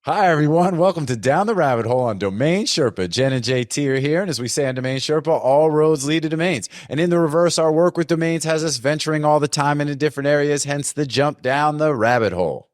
Hi, everyone. Welcome to Down the Rabbit Hole on DomainSherpa. Jen and JT are here, and as we say on DomainSherpa, all roads lead to domains. And in the reverse, our work with domains has us venturing all the time into different areas, hence the jump down the rabbit hole.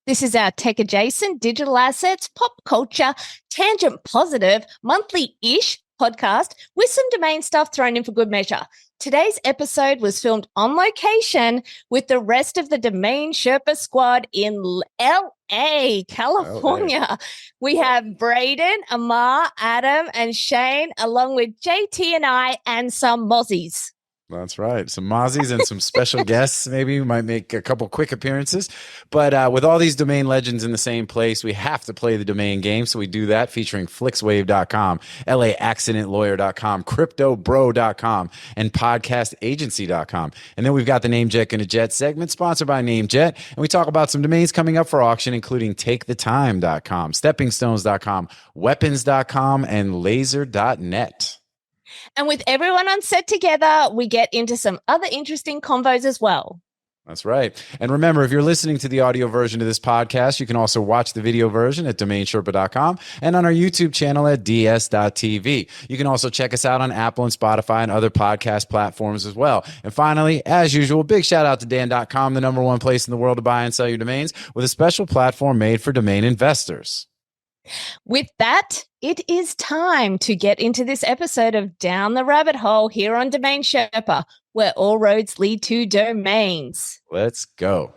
This is our tech-adjacent, digital assets, pop culture, tangent positive, monthly-ish podcast with some domain stuff thrown in for good measure. Today's episode was filmed on location with the rest of the DomainSherpa squad in LA, California. LA. We have Braden, Ammar, Adam, and Shane, along with JT and I, and some Mozzies. That's right. Some Mozzies and some special guests. Maybe we might make a couple quick appearances. But with all these domain legends in the same place, we have to play the domain game. So we do that featuring FlixWave.com, LAAccidentlawyer.com, CryptoBro.com, and PodcastAgency.com. And then we've got the NameJetGonnaJet segment sponsored by NameJet. And we talk about some domains coming up for auction, including TakeTheTime.com, SteppingStones.com, Weapons.com, and Laser.net. And with everyone on set together, we get into some other interesting convos as well. That's right. And remember, if you're listening to the audio version of this podcast, you can also watch the video version at DomainSherpa.com and on our YouTube channel at ds.tv. You can also check us out on Apple and Spotify and other podcast platforms as well. And finally, as usual, big shout out to Dan.com, the number one place in the world to buy and sell your domains, with a special platform made for domain investors. With that, it is time to get into this episode of Down the Rabbit Hole here on DomainSherpa, where all roads lead to domains. Let's go.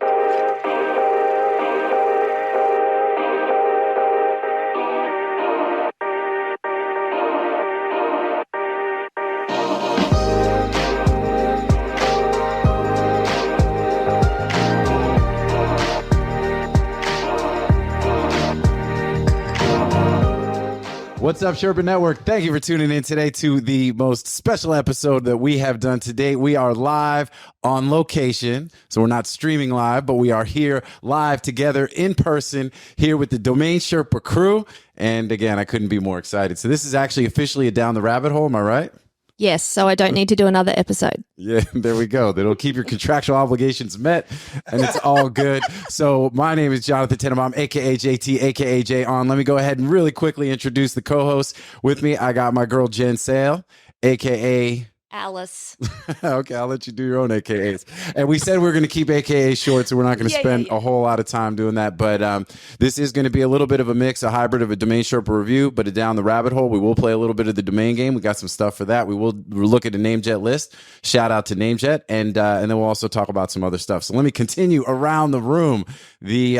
What's up, Sherpa Network? Thank you for tuning in today to the most special episode that we have done to date. We are live on location, so we're not streaming live, but we are here live together in person here with the DomainSherpa crew. And again, I couldn't be more excited. So this is actually officially a Down the Rabbit Hole, am I right? Yes, so I don't need to do another episode. Yeah, there we go. That'll keep your contractual obligations met, and it's all good. So my name is Jonathan Tenenbaum, a.k.a. JT, a.k.a. J On. Let me go ahead and really quickly introduce the co-hosts. With me, I got my girl Jen Sale, a.k.a. Alice. Okay, I'll let you do your own AKAs. And we said we are going to keep AKA short, so we're not going to spend a whole lot of time doing that. But this is going to be a little bit of a mix, a hybrid of a DomainSherpa review, but a Down the Rabbit Hole. We will play a little bit of the domain game. We got some stuff for that. We'll look at a NameJet list. Shout out to NameJet. And then we'll also talk about some other stuff. So let me continue around the room. The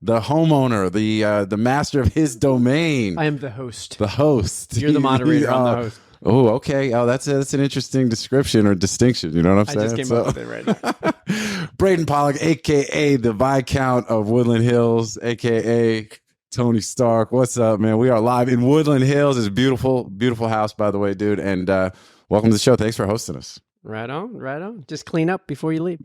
homeowner, the master of his domain. I am the host. The host. You're the moderator. I'm the host. Oh, okay. Oh, that's an interesting description or distinction. You know what I'm saying? I just came up with it right now. Braden Pollock, a.k.a. the Viscount of Woodland Hills, a.k.a. Tony Stark. What's up, man? We are live in Woodland Hills. It's a beautiful, beautiful house, by the way, dude. And welcome to the show. Thanks for hosting us. Right on, right on. Just clean up before you leave.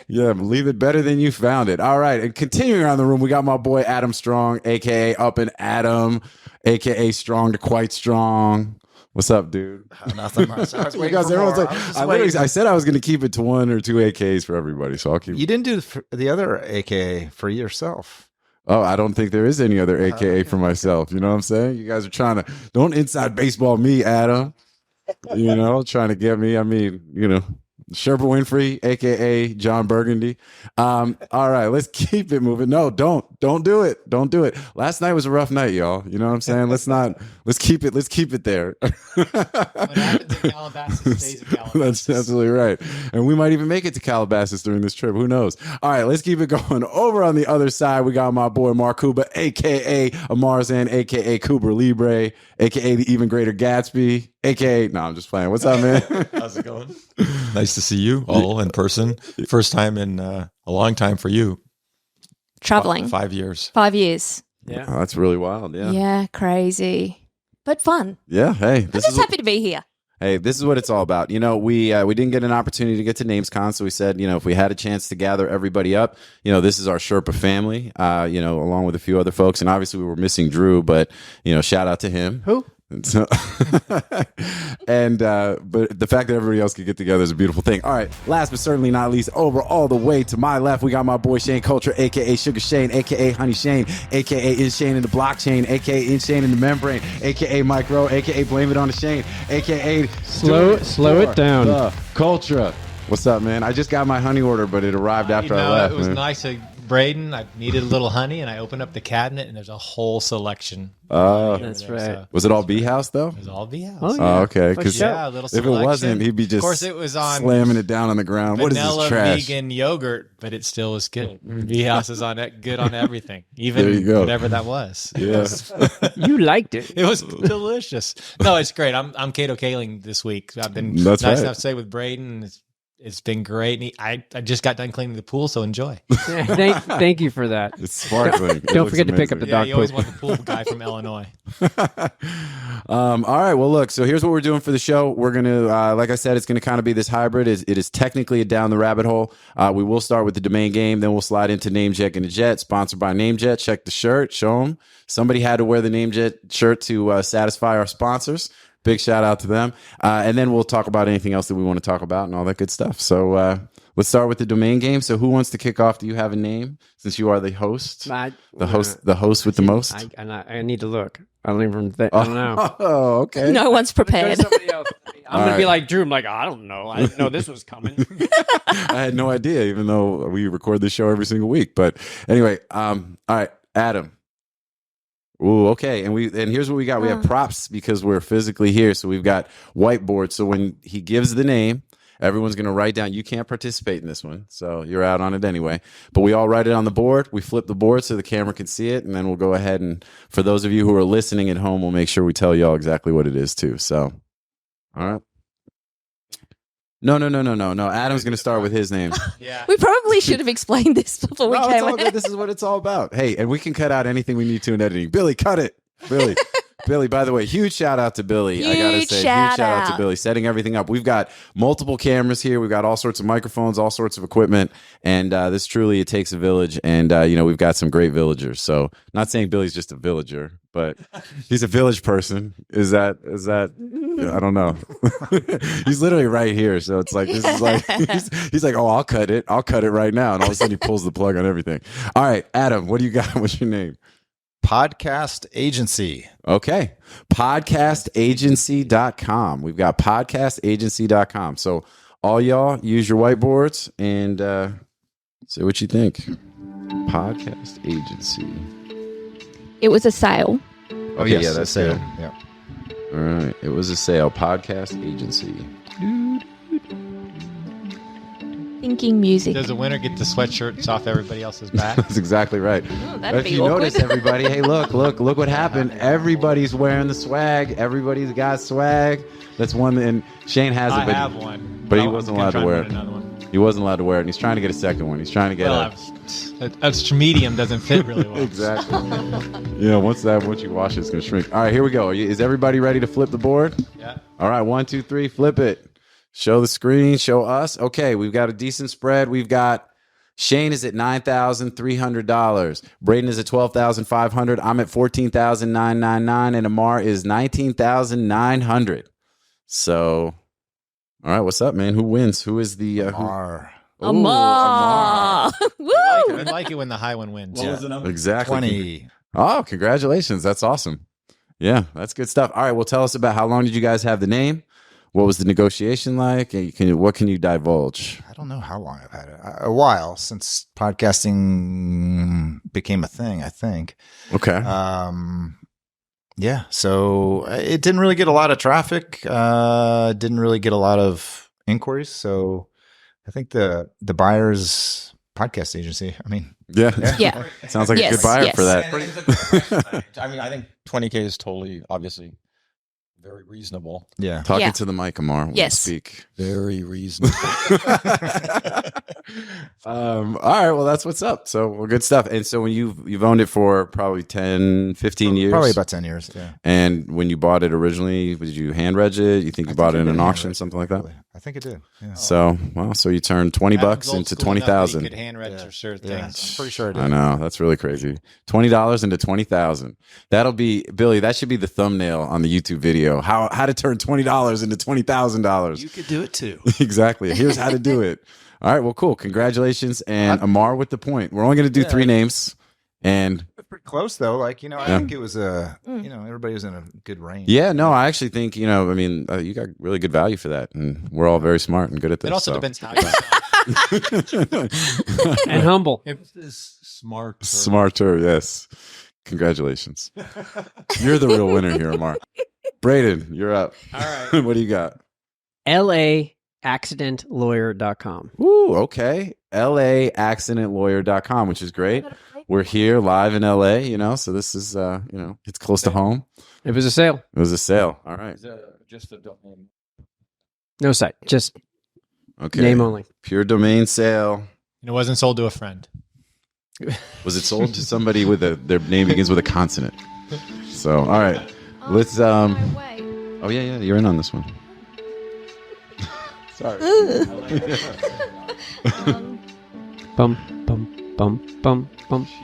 Yeah, leave it better than you found it. All right. And continuing around the room, we got my boy Adam Strong, a.k.a. Up and Adam, a.k.a. Strong to Quite Strong. What's up, dude? Nothing much. I was waiting Because for everyone's more. like, I said I was going to keep it to one or two AKs for everybody, so I'll keep. You didn't do the other AKA for yourself. Oh, I don't think there is any other AKA for myself. You know what I'm saying? You guys are trying to don't inside baseball me, Adam. You know, trying to get me. I mean, you know, Sherpa Winfrey, a.k.a. John Burgundy. All right, let's keep it moving. No, don't do it. Don't do it. Last night was a rough night, y'all. You know what I'm saying? Let's keep it there. What happens in Calabasas stays in Calabasas. That's absolutely right. And we might even make it to Calabasas during this trip. Who knows? All right, let's keep it going. Over on the other side, we got my boy Mark Kuba, a.k.a. Amarzan, a.k.a. Kuba Libre, a.k.a. the even greater Gatsby, a.k.a. No, I'm just playing. What's up, man? How's it going? Nice to see you all in person. First time in a long time for you. Traveling. 5 years. 5 years. Yeah. Oh, that's really wild. Yeah. Yeah, crazy. But fun. Yeah. Hey, I'm just happy to be here. Hey, this is what it's all about. You know, we didn't get an opportunity to get to NamesCon, so we said, you know, if we had a chance to gather everybody up, you know, this is our Sherpa family, you know, along with a few other folks. And obviously we were missing Drew, but, you know, shout out to him. Who? And so, but the fact that everybody else could get together is a beautiful thing. All right, last but certainly not least, over all the way to my left, we got my boy Shane Culture, aka Sugar Shane, aka Honey Shane, aka In Shane in the blockchain, aka In Shane in the membrane, aka Mike Rowe, aka Blame It on the Shane, aka Slow it down. The Culture. What's up, man? I just got my honey order, but it arrived after I left. It was man. nice. Braden, I needed a little honey, and I opened up the cabinet, and there's a whole selection. That's right. So Was it all bee house though? it was all V-House. Oh, Oh, okay. Because Yeah, a little if it selection. wasn't, he'd be just Of course, it was on slamming it down on the ground. What is vanilla this trash? vegan yogurt, but it still was good. V-House is on it, good on everything, even There you go. whatever that was. Yes. You liked it. It was delicious. No, it's great. I'm Cato Kaling this week. I've been That's nice right. enough to stay with Braden. It's been great. And I just got done cleaning the pool, so enjoy. Yeah, thank you for that. It's sparkling. It Don't looks forget to pick up amazing. the Yeah, dog you always poop. want the pool guy from Illinois. All right. Well, look. So here's what we're doing for the show. We're gonna, like I said, it's gonna kind of be this hybrid. It is technically a down the rabbit hole. We will start with the domain game, then we'll slide into NameJetGonnaJet, sponsored by NameJet. Check the shirt. Show them. Somebody had to wear the NameJet shirt to satisfy our sponsors. Big shout out to them. And then we'll talk about anything else that we want to talk about and all that good stuff. So let's start with the domain game. So who wants to kick off? Do you have a name since you are the host? The host with the most? I need to look. I don't even think. I don't know. Oh, okay. No one's prepared. Somebody else. I'm going to be right. like Drew. I'm like, I don't know. I didn't know this was coming. I had no idea, even though we record this show every single week. But anyway, all right, Adam. Ooh, okay. And here's what we got. We have props because we're physically here. So we've got whiteboards. So when he gives the name, everyone's going to write down. You can't participate in this one, so you're out on it anyway. But we all write it on the board. We flip the board so the camera can see it, and then we'll go ahead and for those of you who are listening at home, we'll make sure we tell you all exactly what it is too. So, all right. No. Adam's going to start with his name. Yeah. We probably should have explained this before we No, it's came all on. good. This is what it's all about. Hey, and we can cut out anything we need to in editing. Billy, cut it. Billy. Billy, by the way, huge shout out to Billy. I gotta Huge say, shout huge shout out to out. Billy, setting everything up. We've got multiple cameras here. We've got all sorts of microphones, all sorts of equipment, and this truly, it takes a village. And we've got some great villagers. So, not saying Billy's just a villager, but he's a village person. Is that? Yeah, I don't know. He's literally right here, so it's like this is like he's like, oh, I'll cut it right now, and all of a sudden he pulls the plug on everything. All right, Adam, what do you got? What's your name? Podcast agency. Okay. Podcastagency.com. We've got podcastagency.com. So all y'all use your whiteboards and say what you think. Podcast agency. It was a sale. Okay, yes, yeah, that's sale. good. Yeah. All right. It was a sale. Podcast agency. Thinking music. Does the winner get the sweatshirts off everybody else's back? That's exactly right. Oh, But that'd if be you awkward. notice, everybody, hey, look what happened. Everybody's wearing the swag. Everybody's got swag. That's one, and Shane has it, I but have one. but he I'm wasn't gonna allowed to try and wear win it. another one. He wasn't allowed to wear it, and he's trying to get a second one. He's trying to get Well, a medium doesn't fit really well. exactly. Yeah, once you wash it, it's gonna shrink. All right, here we go. Is everybody ready to flip the board? Yeah. All right, 1, 2, 3, flip it. Show the screen. Show us. Okay, we've got a decent spread. We've got Shane is at $9,300. Braden is at $12,500. I'm at $14,999, and Ammar is $19,900. So, all right, what's up, man? Who wins? Who is the R. Ammar. Woo! We like it when the high one wins. Exactly. 20. Oh, congratulations. That's awesome. Yeah, that's good stuff. All right, well, tell us about how long did you guys have the name? What was the negotiation like? And what can you divulge? I don't know how long I've had it. A while since podcasting became a thing, I think. Okay. Yeah, so it didn't really get a lot of traffic. Didn't really get a lot of inquiries. So I think the buyer's podcast agency. I mean, Yeah. Yeah. Sounds like a Yes, good buyer yes. for that. I mean, I think 20K is totally, obviously, Very reasonable. Yeah. Talking Yeah. to the mic, Ammar. When you Yes. speak. Very reasonable. All right. Well, that's what's up. So, well, good stuff. And so when you've owned it for probably 10, 15 years? Probably about 10 years. Yeah. And when you bought it originally, did you hand reg it? You think you bought it in an auction, something like that? I think it did. Yeah. So, well, so you turned 20 bucks into 20,000. Could hand register things. I'm pretty sure it did. I know, that's really crazy. $20 into 20,000. That'll be Billy. That should be the thumbnail on the YouTube video. How to turn $20 into $20,000. You could do it too. Exactly. Here's how to do it. All right. Well, cool. Congratulations, and Ammar with the point. We're only going to do 3 names, and Pretty close though. Like, I Yeah. think it was everybody was in a good range. yeah, no, I actually think you got really good value for that, and we're all very smart and good at this. It also so. depends how you And humble. This is smart. Smarter, yes. Congratulations. You're the real winner here, Ammar. Braden, you're up. All right. What do you got? LAaccidentlawyer.com. Ooh, okay. LAaccidentlawyer.com, which is great. We're here live in LA, so this is, it's close to home. It was a sale. It was a sale. All right. Just a domain. No site. Just Okay. name only. Pure domain sale. It wasn't sold to a friend. Was it sold to somebody with their name begins with a consonant? So, all right. Let's, oh, yeah, you're in on this one. Sorry. Bum, bum, bum, bum, bum,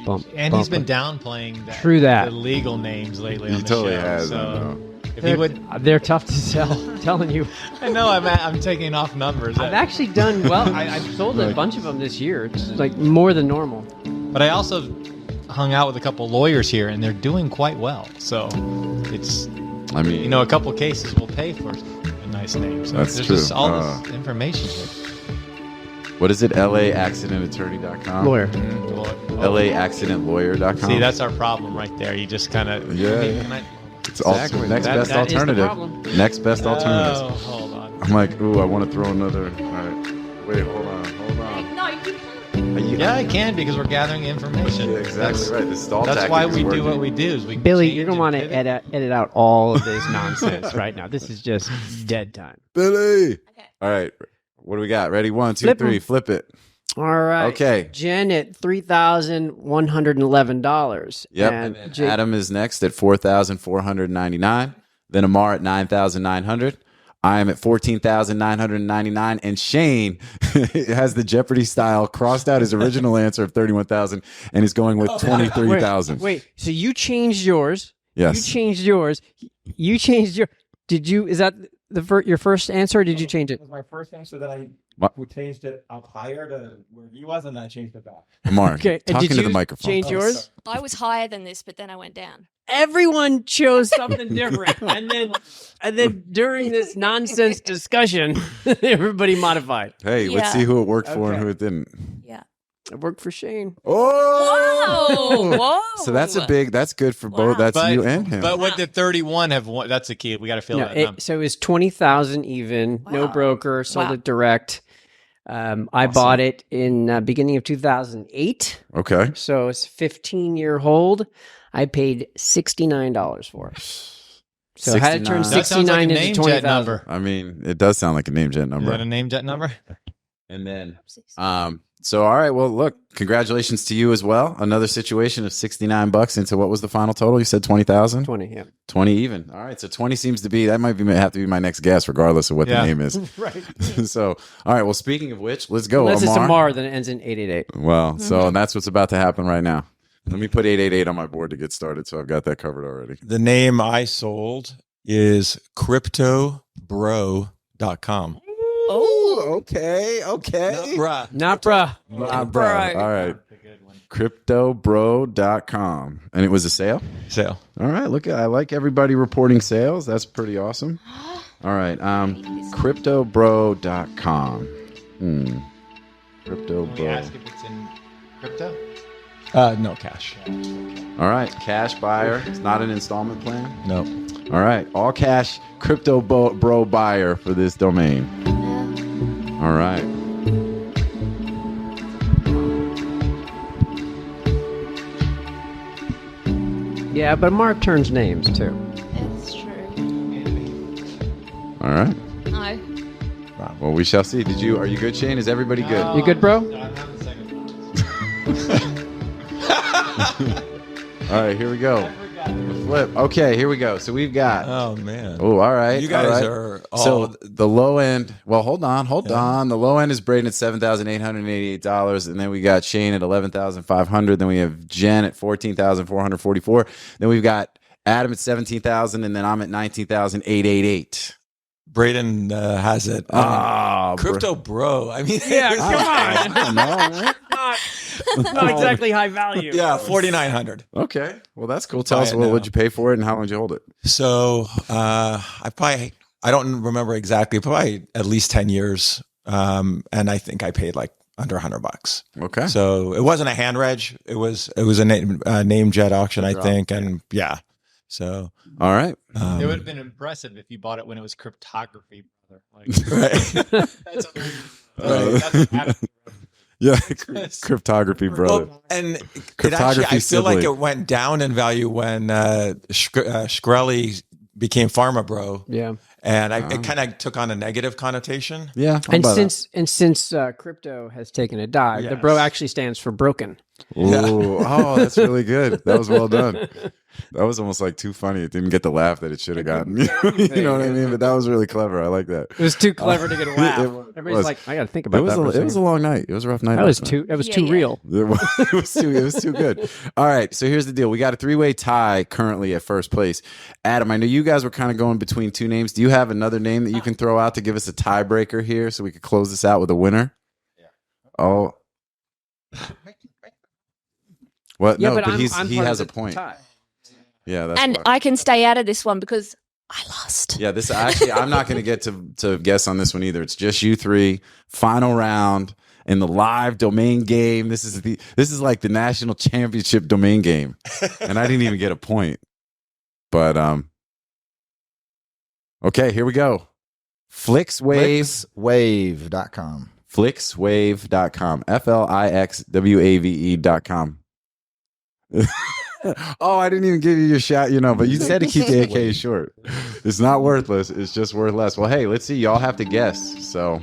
bum. And bum, he's been bum. downplaying that. True that. The legal names lately He on the totally show. has. I So know. if he would, They're tough to sell. I'm telling you. I know I'm taking off numbers. I've actually done well. I've sold a bunch of them this year. It's like more than normal. But I also hung out with a couple lawyers here, and they're doing quite well. So it's, I mean, a couple cases will pay for a nice name. So That's there's true. just all this information here. what is it? LAaccidentattorney.com? Lawyer. LAaccidentlawyer.com. See, that's our problem right there. You just kind of Yeah. It's also Exactly. next That- best that is the alternative. problem. Next best alternative. Oh, hold on. I'm like, ooh, I want to throw another. All right. Wait, hold on. No, you can't. Yeah, I can because we're gathering information. Yeah, exactly right. The stall That's tactic why is we do working. what we do. Is we Billy, change you're going to and want to pivot. edit out all of this nonsense right now. This is just dead time. Billy. Okay. All right. What do we got? Ready? 1, 2, Flip 3. 'em. Flip it. All right. Okay. Jen at $3,111. Yep. And And Jake- Adam is next at 4,499. Then Ammar at 9,900. I am at 14,999, and Shane has the Jeopardy style crossed out his original answer of 31,000 and is going with 23,000. Wait, so you changed yours? Yes. You changed yours. You changed your. Did you? Is that your first answer? Or did you change it? was my first answer that I What? changed it up higher to where he was, and I changed it back. Ammar, Okay. and talking did to you the microphone. change yours? I was higher than this, but then I went down. Everyone chose something different, and then during this nonsense discussion, everybody modified. Hey, let's Yeah. see who it worked for and Okay. who it didn't. Yeah. It worked for Shane. Oh! Whoa! Whoa! So that's good for both. Wow. That's you and him. But with the 31 have one, that's the key. We got to fill No, that number. so it was 20,000 even. No Wow. broker. Sold Wow. it direct. I bought it in beginning of 2008. Okay. So it's 15-year hold. I paid $69 for it. So I had to turn 69. That sounds like a 69 into NameJet 20,000. number. I mean, it does sound like a NameJet Is that number. a NameJet number? And then, so all right. Well, look, congratulations to you as well. Another situation of $69 into what was the final total? You said 20,000? 20, yeah. 20 even. All right. So 20 seems to be, that might have to be my next guess, regardless of what Yeah. the name is. Right. So, all right. Well, speaking of which, let's go. Unless it's Ammar. Ammar, then it ends in 888. Well, so that's what's about to happen right now. Let me put 888 on my board to get started. So I've got that covered already. The name I sold is CryptoBro.com. Oh, okay. Bruh. Not bruh. Bro. All right. CryptoBro.com. And it was a sale? Sale. All right. Look, I like everybody reporting sales. That's pretty awesome. All right. CryptoBro.com. Can we CryptoBro. ask if it's in crypto? No cash. All right. Cash buyer. It's not an installment plan. No. All right. All cash crypto bro buyer for this domain. All right. Yeah, but Mark turns names too. it's true. All right. No. Wow. Well, we shall see. Are you good, Shane? Is everybody good? You good, bro? All right, here we go. Flip. Okay, here we go. So we've got. Oh man. Oh, all right. You guys all right. are all. So the low end. Well, hold on. The low end is Braden at $7,888, and then we got Shane at $11,500. Then we have Jen at $14,444. Then we've got Adam at $17,000, and then I'm at $19,888. Braden has it. Crypto bro. I mean, Yeah, come on. I don't know, man. Not exactly high value. yeah, 4,900. Okay. Well, that's cool. Tell Buy us it what now. would you pay for it and how long did you hold it? So I don't remember exactly, probably at least 10 years. And I think I paid like under $100. Okay. So it wasn't a hand reg. It was a NameJet auction, I think. And yeah. So All right. It would have been impressive if you bought it when it was cryptography, brother. Like, right. that's Yeah. Cryptography, brother. Well, and Cryptography I feel like sibling. it went down in value when Shkreli became Pharma Bro. Yeah. And it kind of took on a negative connotation. Yeah. I'll And buy that. since crypto has taken a dive, the bro Yes. actually stands for broken. Ooh, oh, that's really good. That was well done. That was almost like too funny. It didn't get the laugh that it should have gotten. You know what I mean? But that was really clever. I like that. It was too clever to get a laugh. It was. Everybody's like, I got to think about that. It was a long night. It was a rough night. That was last night. too real. It was too good. All right, so here's the deal. We got a 3-way tie currently at first place. Adam, I know you guys were kind of going between two names. Do you have another name that you can throw out to give us a tiebreaker here so we could close this out with a winner? Yeah. Oh. What? Yeah, No, but but he part has a of the point. tie. Yeah, that's And why. I can stay out of this one because I lost. Yeah, this actually, I'm not going to get to guess on this one either. It's just you three. Final round in the live domain game. This is like the national championship domain game, and I didn't even get a point. But okay, here we go. Flixwave. Flixwave.com. Flixwave.com. FLIXWAVE.com. Oh, I didn't even give you your shot, but you said to keep the AK short. It's not worthless. It's just worth less. Well, hey, let's see. Y'all have to guess. So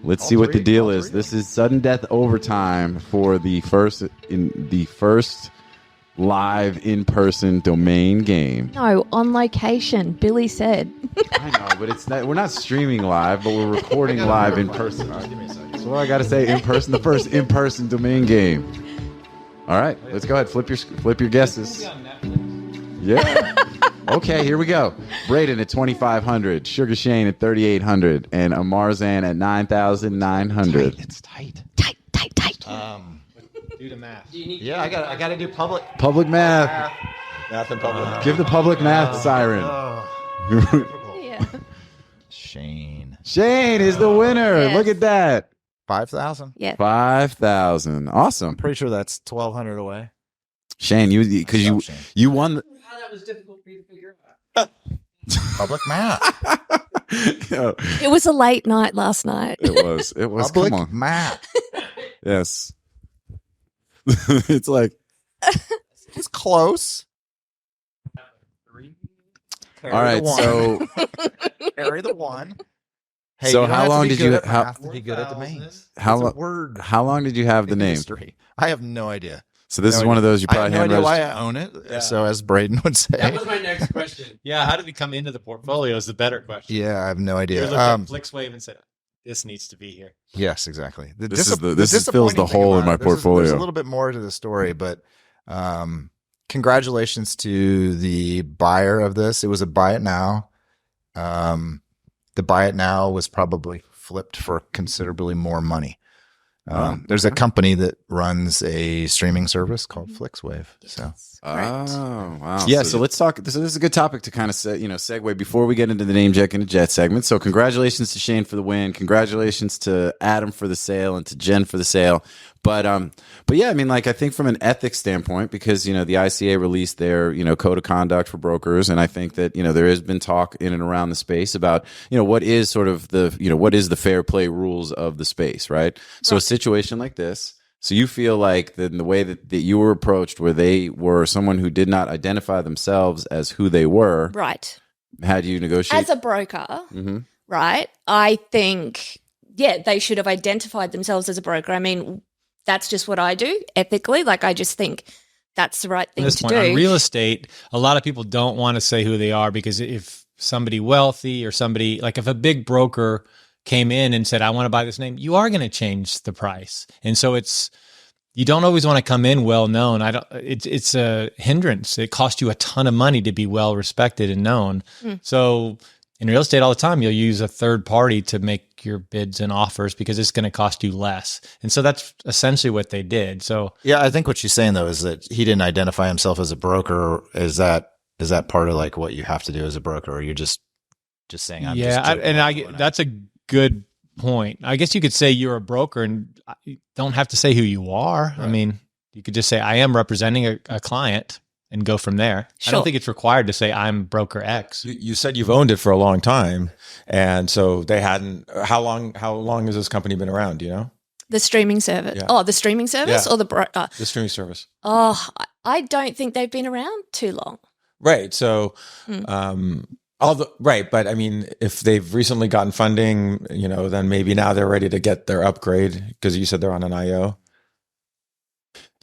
let's see what the deal is. This is sudden death overtime for the first live in-person domain game. No, on location, Billy said. I know, but we're not streaming live, but we're recording live in person. So what I got to say, in person, the first in-person domain game. All right, let's go ahead. Flip your guesses. Yeah. Okay, here we go. Braden at 2,500, Sugar Shane at 3,800, and Amarzan at 9,900. It's tight. Tight. do the math. Yeah, I got to do public Math. Math and public. Give the public math siren. Yeah. Shane. Shane is the winner. Yes. Look at that. 5,000. Yeah. 5,000. Awesome. Pretty sure that's 1,200 away. Shane, because you won. How that was difficult for you to figure out. Public math. Yeah, It was a late night last night. it was. Public Come on. math. Yes. It's like, It's close. all right. So, Carry the one. Hey, So you don't how have to long be did good you- at how- math to be good at domains? How It's a lo- word? how long did you have the in name? history. I have no idea. So this No is one of those you I have probably no hand idea why registered. I own it. Yeah. So as Braden would say, That was my next question. Yeah, how did we come into the portfolio is the better question. yeah, I have no You idea. looked at Flixwave and said, this needs to be here. Yes, exactly. This fills the disappointing thing hole in about my it- there's portfolio. a little bit more to the story, but congratulations to the buyer of this. It was a buy it now. The buy it now was probably flipped for considerably more money. There's a company that runs a streaming service called Flixwave. So Oh, wow. Yeah, so let's talk. This is a good topic to kind of segue before we get into the NameJetGonnaJet segment. So congratulations to Shane for the win. Congratulations to Adam for the sale and to Jen for the sale. But yeah, I mean, like, I think from an ethics standpoint, because, the ICA released their, code of conduct for brokers. And I think that, there has been talk in and around the space about, what is sort of what is the fair play rules of the space, right? So a situation like this, so you feel like the way that you were approached, where they were someone who did not identify themselves as who they were, Right. had you negotiate? As a broker, Mhm. right? I think, they should have identified themselves as a broker. I mean, that's just what I do ethically. Like, I just think that's the right At thing this to point, do. on real estate, a lot of people don't want to say who they are because if somebody wealthy or somebody like if a big broker came in and said, I want to buy this name, you are going to change the price. And so you don't always want to come in well known. It's a hindrance. It costs you a ton of money to be well respected and known. So in real estate all the time, you'll use a third party to make your bids and offers because it's going to cost you less. And so that's essentially what they did. So Yeah, I think what she's saying though is that he didn't identify himself as a broker. Is that part of like what you have to do as a broker, or you're just saying I'm just joking that's a good point. I guess you could say you're a broker and you don't have to say who you are. Right. I mean, you could just say I am representing a client and go from there. I Sure. don't think it's required to say I'm broker X. You said you've owned it for a long time, and so they hadn't. How long has this company been around? Do you know? The streaming service. Yeah. Oh, the streaming service Yeah. or the The streaming service, I don't think they've been around too long. right? So, but I mean, if they've recently gotten funding, then maybe now they're ready to get their upgrade because you said they're on an IO.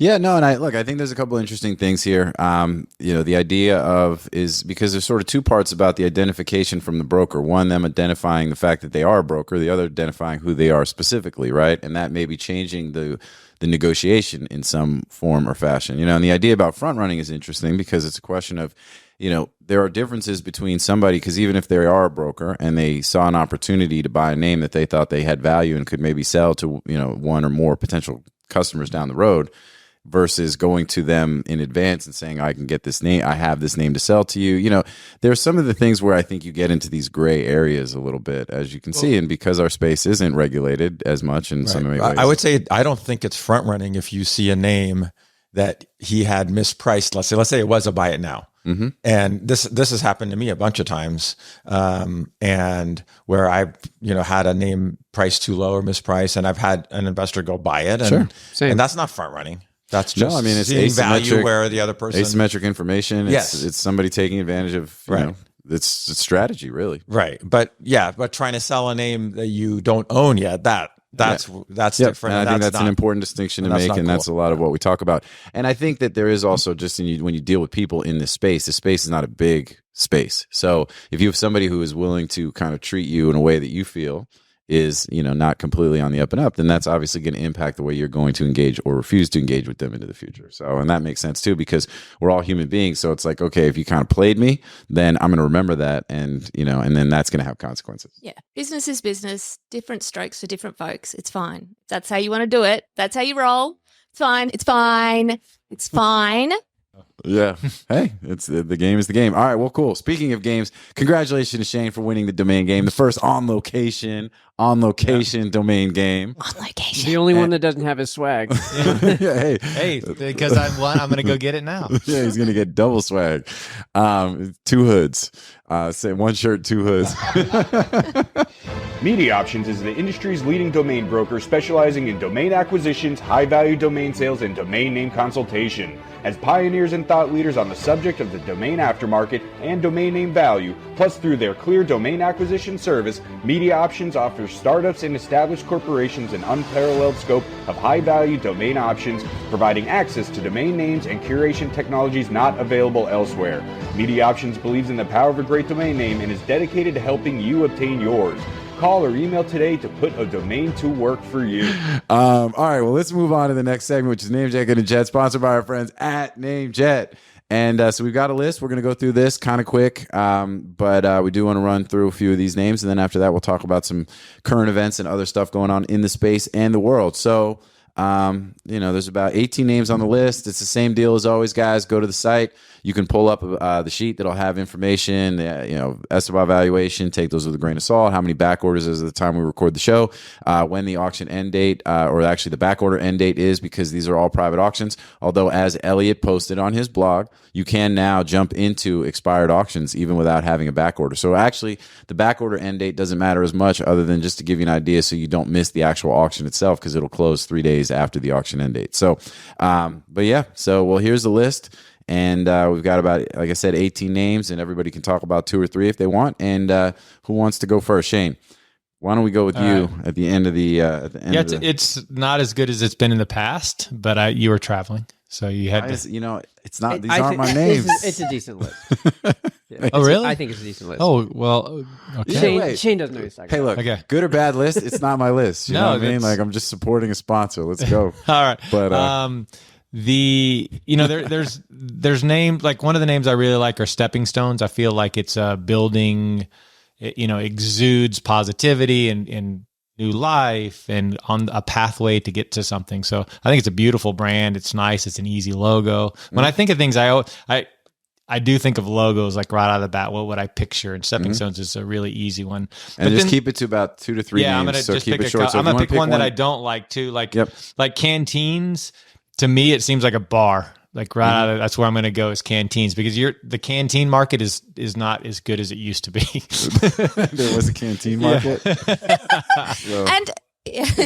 Yeah, no, and I think there's a couple interesting things here. The idea is because there's sort of two parts about the identification from the broker. One, them identifying the fact that they are a broker. The other, identifying who they are specifically, right? And that may be changing the negotiation in some form or fashion. And the idea about front running is interesting because it's a question of, there are differences between somebody, because even if they are a broker and they saw an opportunity to buy a name that they thought they had value and could maybe sell to, one or more potential customers down the road, versus going to them in advance and saying, I can get this name, I have this name to sell to you. There's some of the things where I think you get into these gray areas a little bit, as you can see, and because our space isn't regulated as much in some ways. I would say I don't think it's front running if you see a name that he had mispriced. Let's say it was a buy it now. Mm-hmm. And this has happened to me a bunch of times, and where I had a name priced too low or mispriced, and I've had an investor go buy it, and, Sure. Same. and that's not front running. That's just it's seeing value asymmetric- where the other person. asymmetric information. Yes. It's somebody taking advantage of, it's strategy, really. Right, but trying to sell a name that you don't own yet, that's Yep. different. And I think that's not- an important distinction to that's make, not and cool. that's a lot of what we talk about. And I think that there is also just when you deal with people in this space, the space is not a big space. So if you have somebody who is willing to kind of treat you in a way that you feel is not completely on the up and up, then that's obviously going to impact the way you're going to engage or refuse to engage with them into the future. So, and that makes sense too, because we're all human beings. So it's like, okay, if you kind of played me, then I'm going to remember that, and and then that's going to have consequences. Yeah. Business is business. Different strokes for different folks. It's fine. If that's how you want to do it. That's how you roll. It's fine. It's fine. It's fine. Yeah. Hey, it's the game is the game. All right. Well, cool. Speaking of games, congratulations to Shane for winning the domain game, the first on location domain game. On location. The only one that doesn't have his swag. Yeah, Hey, because I won, I'm going to go get it now. yeah, he's gonna get double swag. 2 hoods. Say 1 shirt, 2 hoods. Mediaoptions is the industry's leading domain broker specializing in domain acquisitions, high-value domain sales, and domain name consultation. As pioneers and thought leaders on the subject of the domain aftermarket and domain name value, plus through their clear domain acquisition service, Mediaoptions offers startups and established corporations an unparalleled scope of high-value domain options, providing access to domain names and curation technologies not available elsewhere. Mediaoptions believes in the power of a great domain name and is dedicated to helping you obtain yours. Call or email today to put a domain to work for you. All right, well, let's move on to the next segment, which is NameJetGonnaJet, sponsored by our friends at NameJet. And so we've got a list. We're going to go through this kind of quick, but we do want to run through a few of these names. And then after that, we'll talk about some current events and other stuff going on in the space and the world. So, there's about 18 names on the list. It's the same deal as always, guys. Go to the site. You can pull up the sheet that'll have information, estimate valuation, take those with a grain of salt, how many back orders is at the time we record the show, when the auction end date, or actually the back order end date is, because these are all private auctions. Although, as Elliot posted on his blog, you can now jump into expired auctions even without having a back order. So actually, the back order end date doesn't matter as much, other than just to give you an idea so you don't miss the actual auction itself, because it'll close 3 days after the auction end date. So, here's the list. And we've got about, like I said, 18 names, and everybody can talk about 2 or 3 if they want. And who wants to go first? Shane, why don't we go with you at the end of the it's not as good as it's been in the past, but you were traveling, so you had to. You know, it's not. These aren't my names. It's a decent list. Yeah. Oh, really? I think it's a decent list. Oh, well, okay. Shane doesn't know he's talking Hey, about. look, Okay. good or bad list, it's not my list. You know what I mean? that's- Like, I'm just supporting a sponsor. Let's go. All right. But there's names, like one of the names I really like are stepping stones. I feel like it's a building, exudes positivity and new life and on a pathway to get to something. So I think it's a beautiful brand. It's nice. It's an easy logo. When I think of things, I do think of logos like right out of the bat. What would I picture? And stepping stones is a really easy one. and just keep it to about 2 to 3 names. I'm gonna so just keep pick it short. So I'm if you gonna wanna pick one that I don't like too. Like canteens. To me, it seems like a bar. Like out of, that's where I'm going to go is canteens, because the canteen market is not as good as it used to be. There was a canteen market. So- And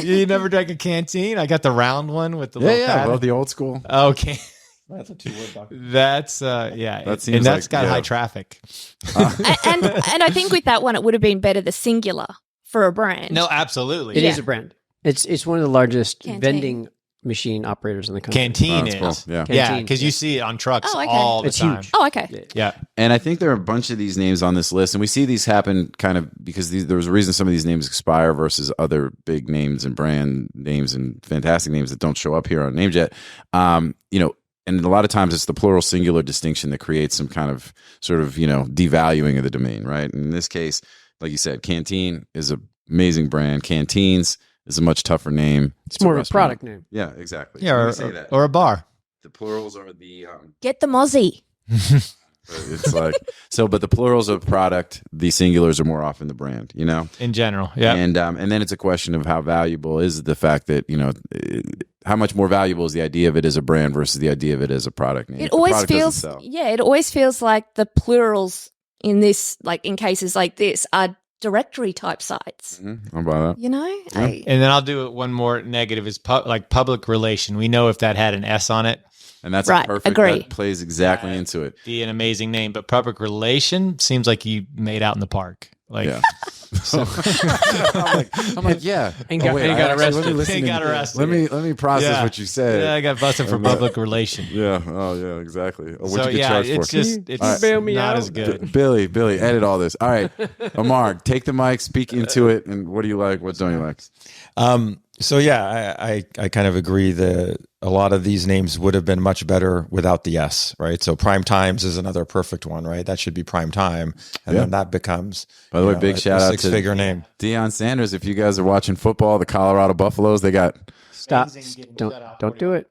You never drank a canteen? I got the round one with the little pad. well, the old school. Okay. That's a 2-word document. That's That seems and that's like- got yeah. high traffic. and I think with that one, it would have been better the singular for a brand. No, absolutely. It is a brand. It's one of the largest Canteen. vending machine operators in the country. Canteen Oh, that's is. cool. Yeah. Yeah, Canteen, because you see it on trucks Oh, okay. all the It's time. huge. Oh, okay. Yeah. And I think there are a bunch of these names on this list, and we see these happen kind of because there was a reason some of these names expire versus other big names and brand names and fantastic names that don't show up here on NameJet. And a lot of times it's the plural singular distinction that creates some kind of sort of, devaluing of the domain, right? And in this case, like you said, Canteen is an amazing brand. Canteens is a much tougher name. It's more of a restaurant. product name. Yeah, exactly. Yeah, Let me or, say that. or a bar. The plurals are the Get the Mozzie. it's like but the plurals of product, the singulars are more often the brand, In general. Yeah. And then it's a question of how valuable is the fact that how much more valuable is the idea of it as a brand versus the idea of it as a product name. If It the always product doesn't feels, sell. it always feels like the plurals in this, like in cases like this, are directory type sites. How about that? And then I'll do it one more negative is like public relation. We know if that had an S on it, And that's Right, a perfect. agree. That plays exactly into it. be an amazing name. But public relation seems like you made out in the park. Like, Yeah. I'm like, yeah. And got- wait, and got I actually- arrested. let me listen And to- got arrested. Let me process Yeah. what you said. yeah, I got busted for public relation. Yeah. Oh, yeah. Exactly. What'd So you get yeah, charged it's for? just it's All right. Bail me not out. as good. Billy, edit all this. All right, Ammar, take the mic, speak into it, and what do you like? What don't you like? So yeah, I kind of agree that a lot of these names would have been much better without the S, right? So Prime Times is another perfect one, right? That should be Prime Time, and Yeah. then that becomes. By the way, big shout out to six-figure name. Deion Sanders. If you guys are watching football, the Colorado Buffaloes, they got. Stop. Don't do it.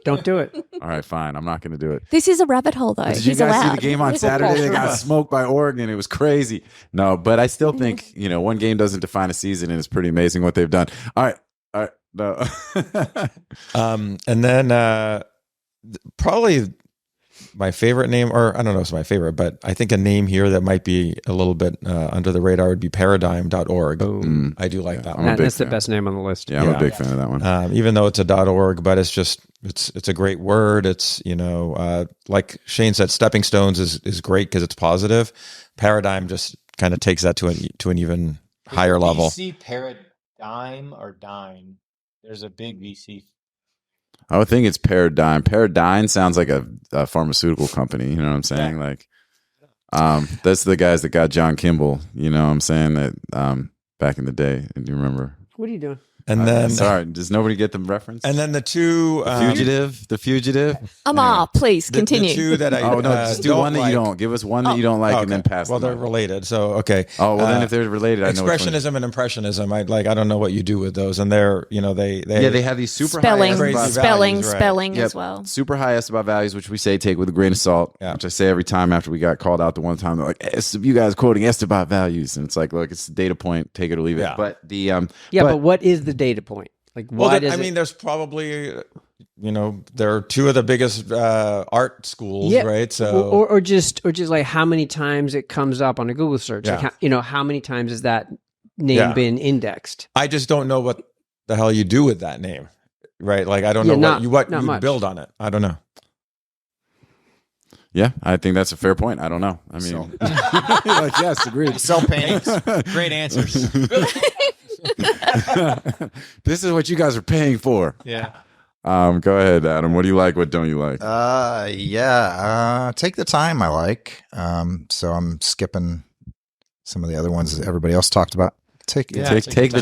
Don't do it. All right, fine. I'm not going to do it. This is a rabbit hole, though. Did you He's guys allowed. see the game on Saturday? They got smoked by Oregon. It was crazy. No, but I still think one game doesn't define a season, and it's pretty amazing what they've done. All right. No. And then probably my favorite name, or I don't know if it's my favorite, but I think a name here that might be a little bit under the radar would be paradigm.org. I do like that I'm a one. big That's the fan. best name on the list. Yeah, I'm a Yeah. big fan of that one. Even though it's a .org, but it's a great word. It's like Shane said, stepping stones is great because it's positive. Paradigm just kind of takes that to an even higher level. VC paradigm or dime. There's a big VC. I would think it's Paradigm. Paradigm sounds like a pharmaceutical company. You know what I'm saying? Like, that's the guys that got John Kimball. You know what I'm saying? That back in the day. Do you remember? What are you doing? And then sorry, does nobody get the reference? and then the two The Fugitive. Ammar, please continue. The two that I Oh no, just do don't one that like. you don't. Give us one that you don't like, and then pass. Well, them they're on. related, so okay. Oh well, then if they're related, I know which one. Expressionism and impressionism. I don't know what you do with those, and they're they have these super spelling, high Crazy spelling, values, right. spelling Yep. as well. super high S about values, which we say take with a grain of salt. Yeah. Which I say every time after we got called out the one time. They're like, you guys quoting S about values, and it's like, look, it's a data point, take it or leave it. Yeah. But the Yeah, but what is the data point? Like, Well, why there- does I mean, there's probably there are two of the biggest art schools, right? So or just like how many times it comes up on a Google search? Yeah. Like how many times has that name Yeah. been indexed? I just don't know what the hell you do with that name, right? Like I don't know not what you much. build on it. I don't know. Yeah, I think that's a fair point. I don't know. I mean, like, yes, agreed. Sell paintings. Great answers. This is what you guys are paying for. Yeah. Go ahead, Adam. What do you like? What don't you like? Take the time I like. So I'm skipping some of the other ones that everybody else talked about. Take the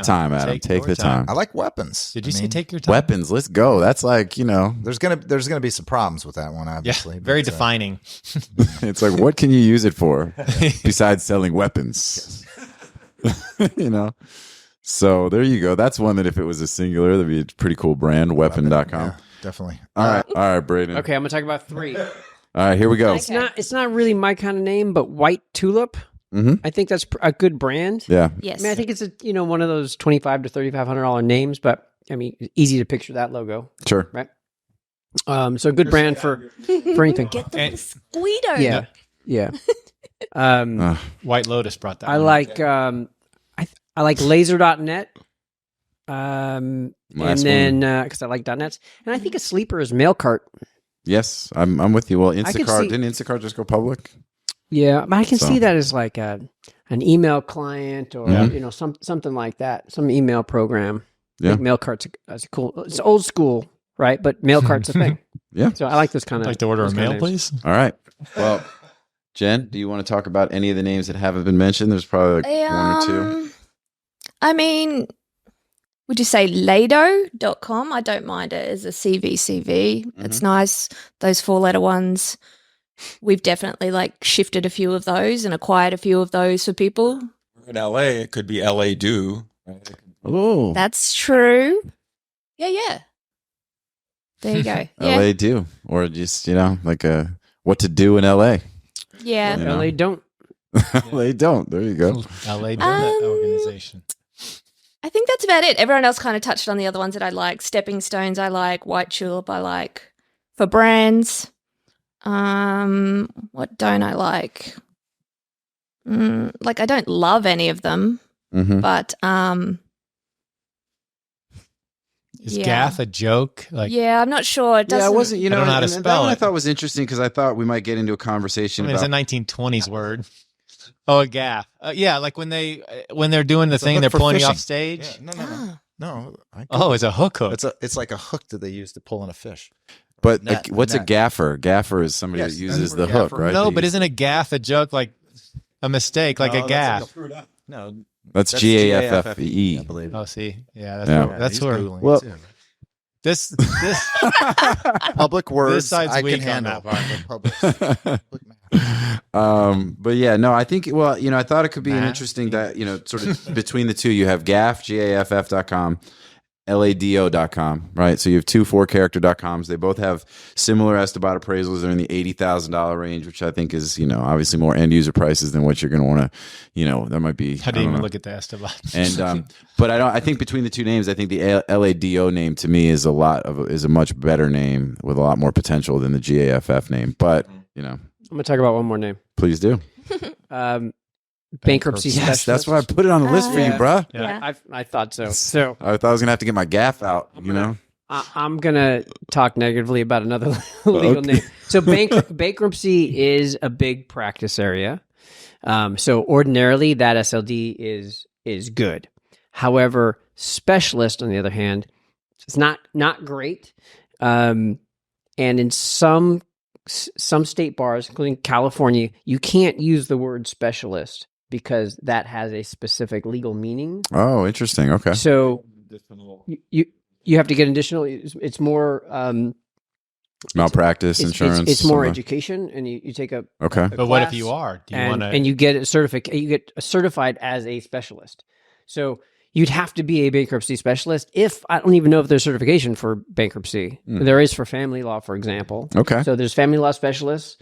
time, Adam. Take the time. I like weapons. Did you say take your time? Weapons. Let's go. That's like, there's gonna be some problems with that one, obviously. Yeah, very but, defining. it's like, what can you use it for besides selling weapons? So there you go. That's one that if it was a singular, that'd be a pretty cool brand, weapon.com. Yeah, definitely. All right, Braden. Okay, I'm gonna talk about 3. All right, here we go. It's not really my kind of name, but White Tulip. Mm-hmm. I think that's a good brand. Yeah. Yes. I mean, I think it's one of those $2,500 to $3,500 names, but I mean, easy to picture that logo, Sure. right? So a good brand for anything. Get the mosquito. Yeah. White Lotus brought that. I one. like I like laser.net. And then because I like .nets, and I think a sleeper is Mailcart. Yes, I'm with you. Well, can Instacart, see- didn't Instacart just go public? Yeah, but I can So- see that as like an email client or Yeah. something like that, some email program. Yeah. I think Mailcart's a cool. It's old school, right? But Mailcart's a thing. Yeah. So I like this kind of. Like to order a mail, please. All right. Well, Jen, do you want to talk about any of the names that haven't been mentioned? There's probably like one or two. I mean, would you say Lado.com? I don't mind it as a CVCV. It's nice. Those 4-letter ones. We've definitely like shifted a few of those and acquired a few of those for people. In LA, it could be LA Do. Oh, That's true. Yeah. There you go. Yeah. LA do, or just like a what to do in LA. Yeah. You know? LA don't. LA don't. There you go. LA Donut Organization. I think that's about it. Everyone else kind of touched on the other ones that I like. Stepping Stones, I like. White Tulip, I like. For brands, what don't I like? Like I don't love any of them, but Is gaff a joke? Like, yeah, I'm not sure. It doesn't. Yeah, I wasn't. I don't know how to and that spell one I it. thought was interesting because I thought we might get into a conversation it's a about. 1920s word. Oh, a gaff. Yeah, like when they're doing the It's a thing, hook they're for pulling you off fishing. stage. Yeah, Ah. no. Oh, it's a hook. It's like a hook that they use to pull in a fish. But Net, what's a net. gaffer? Gaffer is somebody Yes, that that's uses what the a hook, gaffer right? No, They but use- isn't a gaff a joke like a mistake, like a gaff? No, that's GAFFE? I believe. Oh, see, yeah, Yeah. that's he's where Googling it Well- too. this Public words side's I weak can on handle. that Public math. But yeah, no, I think, well, I thought it could be an Math? interesting that, sort of between the two, you have GAF, GAFF.com, LADO.com, right? So you have two 4-character.coms. They both have similar Esteban appraisals. They're in the $80,000 range, which I think is, obviously more end user prices than what you're going to want to, that might be. I didn't even look at the Esteban. And but I think between the two names, I think the LADO name to me is a much better name with a lot more potential than the GAFF name. But I'm gonna talk about one more name. please do. Bankruptcy Yes, specialist. that's why I put it on the list for you, Yeah. bruh. Yeah. I thought so. So I thought I was gonna have to get my gaff out. I'm gonna talk negatively about another legal name. So bankruptcy is a big practice area. So ordinarily that SLD is good. However, specialist on the other hand, it's not great. And in some state bars, including California, you can't use the word specialist because that has a specific legal meaning. Oh, interesting. Okay. So you have to get additional. It's more Malpractice insurance. It's more somewhere. education, and you take a Okay. But what if class, you are? Do you and, want to? and you get a certificate. You get certified as a specialist. So you'd have to be a bankruptcy specialist. If I don't even know if there's certification for bankruptcy. There is for family law, for example. Okay. So there's family law specialists,